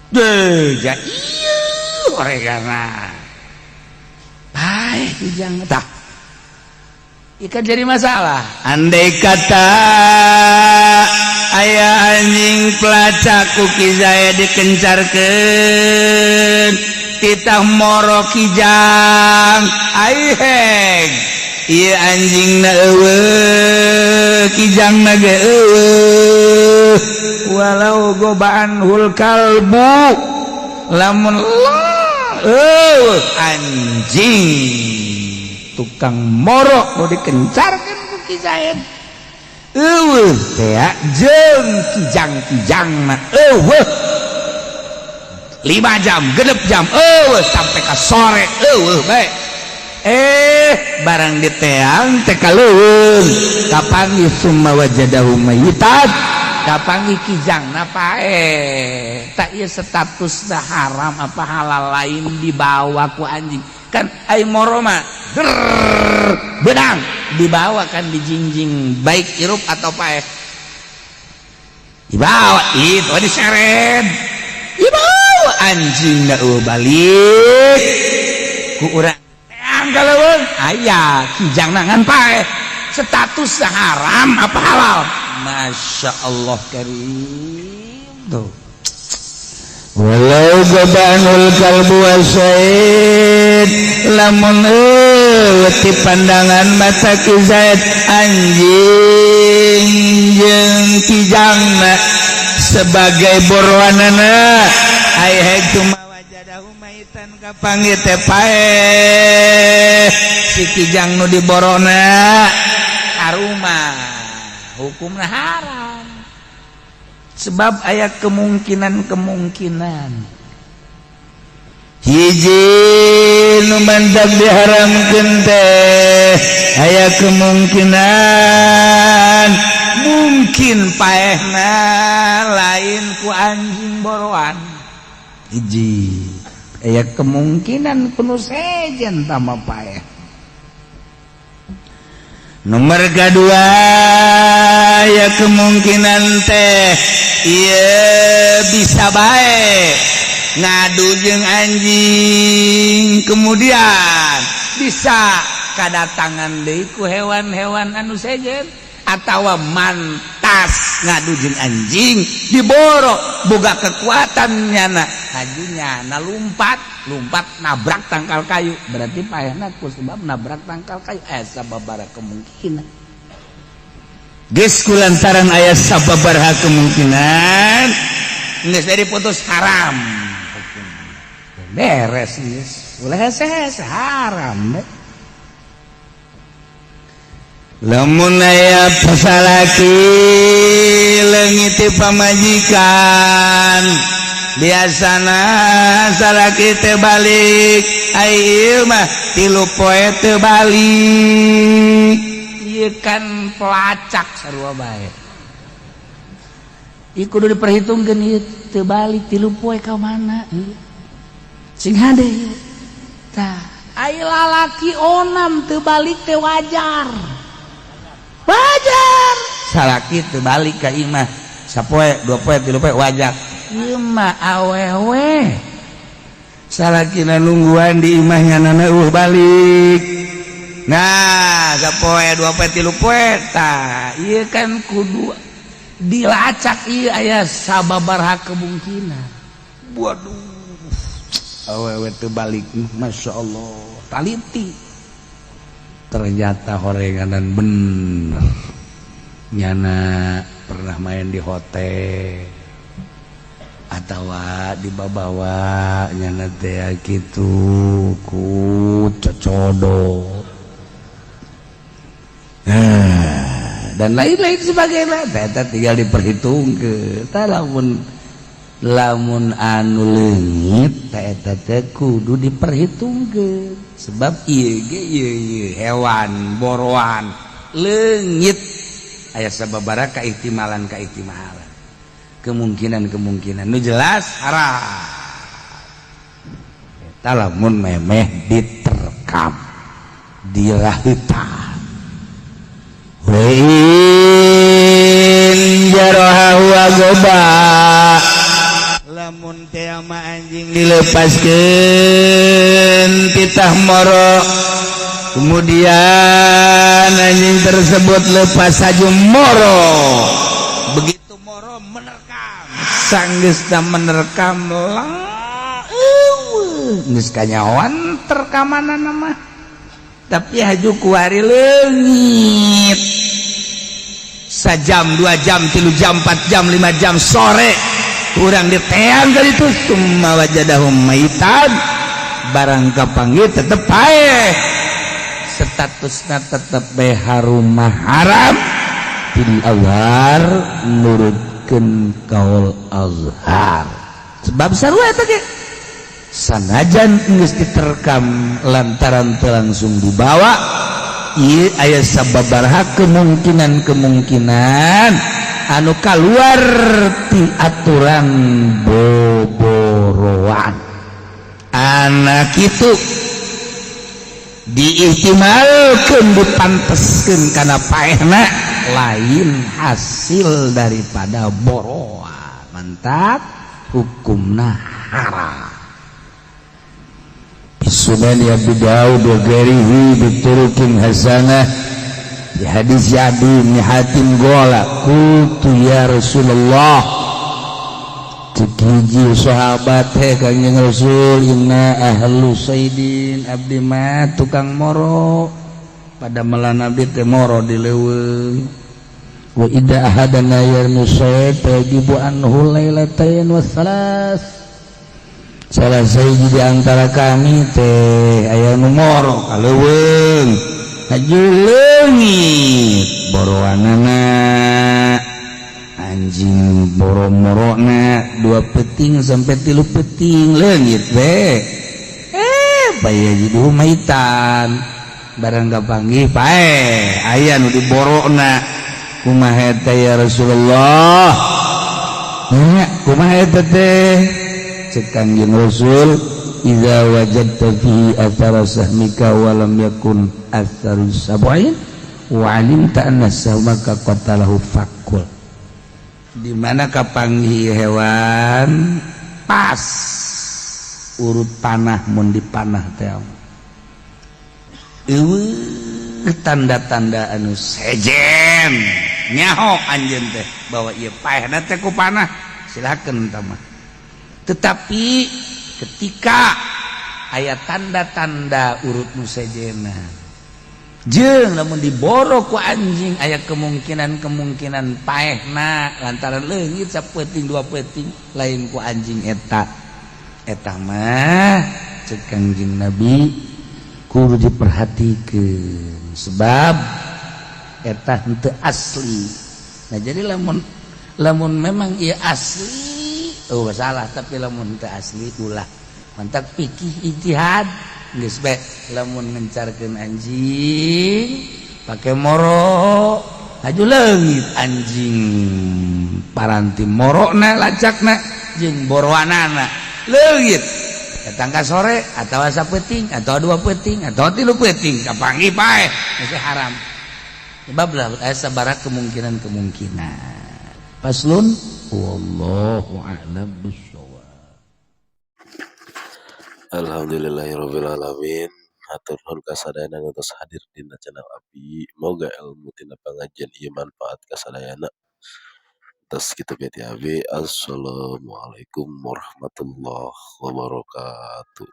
deja ieu oregana pae Kijangna tah ikan jadi masalah andai kata aya anjing pelacak ku Ki Zaid dikencarkeun titah moro Kijang ai heg ieu anjingna eueuh Kijangna ge eueuh walau gobaan hul kalbu lamun anjing tukang moro mau dikencarkan ku Ki Zaid teh jeung Kijang-Kijangna 5 jam 6 jam sampai ka sore bae barang diteang teh kaleuweung kapanggih summa wajadahu mayitan kapanggih Kijangna pae tak ieu statusna haram apa halal lain dibawa ku anjing kan ai moro mah bedang dibawa kan dijinjing baik irup atau pae dibawa itu diseret dibawa anjing da balik ku urang teang kaleuweung aya Kijangna ngan pae status haram apa halal Masya Allah karim tuh. Walau gabanul kalbu wasaid lamun ti pandangan mata ki Zaid anjing jeung kijangna sebagai borwanana ai cuma wajadahu maitan kapanggih teh paeh si kijang nu diborona aruma hukumna haram sebab aya kemungkinan hiji nu mandag diharamkeun teh aya kemungkinan mungkin paehna lain ku anjing boroan hiji aya kemungkinan kuno sejen tama paeh nomor kedua ya kemungkinan teh iya bisa baik ngadu jeung anjing kemudian bisa kadatangan deui ku hewan-hewan anu sejen atawa mantas ngadu jeung anjing diboro boga kekuatan nyana hajunya na lumpat nabrak tangkal kayu berarti paehna ku sebab nabrak tangkal kayu sababaraha kemungkinan geus kulantaran aya sababaraha kemungkinan geus diputus haram beres geus ulah hese haram lamun aya pasalaki leungit pamajikan biasana salaki teh balik ai ieu mah 3 poe teu balik ieu kan pelacak sarua bae ieu kudu diperhitungkeun ieu teu balik 3 poe ka mana sing hade ieu tah ai lalaki onam teu balik teh wajar salaki teu balik ka imah sapoe 2 poe 3 poe wajar ieu mah awewe salakina nungguan di imahnya nana balik nah sapoe 2 poe 3 poe tah ieu kan kudu dilacak ieu aya sababaraha kemungkinan waduh awewe teu balik Masya Allah taliti ternyata horenganan bener nyana pernah main di hotel atau dibawa nyana teh gitu ku cocodo dan lain-lain sebagainya eta tinggal diperhitungkeun tah lamun anu leungit eta teh kudu diperhitungkeun sebab ieu ge ieu hewan boroan leungit aya sababaraha kaihtimalan kemungkinan nu jelas haram eta lamun memeh diterkam dirahitan wain jaraha wa goba lamun teh ama anjing dilepaskeun titah moro kemudian anjing tersebut lepas saja moro begitu moro menerkam sanggeusna menerkam geus kanyawan terkamanana mah tapi haju kuari leungit sajam 2 jam 3 jam 4 jam 5 jam sore urang diteang ka ditu summa wajadahum maitan barang kapanggih tetep paeh statusna tetep bae harumah haram bil azhar nurutkeun kaul azhar sebab sarua eta ge sanajan geus diterkam lantaran teu langsung dibawa ieu aya sababaraha kemungkinan anu kaluar ti aturan boboroan anak itu diihtimalkeun dipanteskeun kana paehna lain hasil daripada boroan mantap hukumna haram Sunan Abi Daud wa ghairihi biturukin hasanah hadis Yadi ni Hatim gola kultu ya Rasulullah cikiji sahabat kanjeng Rasul inna ahlu saidin abdi mah tukang moro pada malam Nabi teh moro di leuweung wa idza ahadana yarmu sayd tajibu anhu lailatain wa salas salah sahiji di antara kami teh aya nu moro ka leuweung haju leungit boroanana anjing boro-morona 2 peting sampai 3 peting leungit we bae jadi humaitan barang gapanggih pae aya nu diborona kumaha eta ya Rasulullah nya kumaha eta teh cek Kangjeng Rasul idza wajadta fi athara sahmika wa lam yakun atharu sab'in wa alimta anna sahmaka qatalahu fakul di mana kapanggih hewan pas urut panah mun dipanah teh tanda-tanda anu sejen nyaho anjeun teh bahwa ieu paehna teh ku panah silakeun tah mah tetapi ketika aya tanda-tanda urut nu sejena jeung lamun diboro ku anjing aya kemungkinan paehna lantaran leungit sapeuting 2 peuting lain ku anjing eta mah ceuk Kangjeng Nabi kudu diperhatikeun sebab eta henteu asli. Nah jadi lamun memang ieu asli oh salah tapi lamun teu asli ulah mantak pikih ijtihad geus bae lamun ngencarkeun anjing pake moro haju leungit anjing paranti morona lacakna jeung boroanana leungit datang ka sore atawa sapeuting atawa 2 peuting atawa 3 peuting kapanggih paeh geus haram sebab lah aya sabaraha kemungkinan paslun wallahu a'lam bissawab. Alhamdulillahirabbil alamin. Hatur nuhun kasadayana ngantos hadir dina channel abdi. Moga ilmu tina pangajian ieu manfaat kasadayana. Tos kitu beti abdi. Assalamualaikum warahmatullahi wabarakatuh.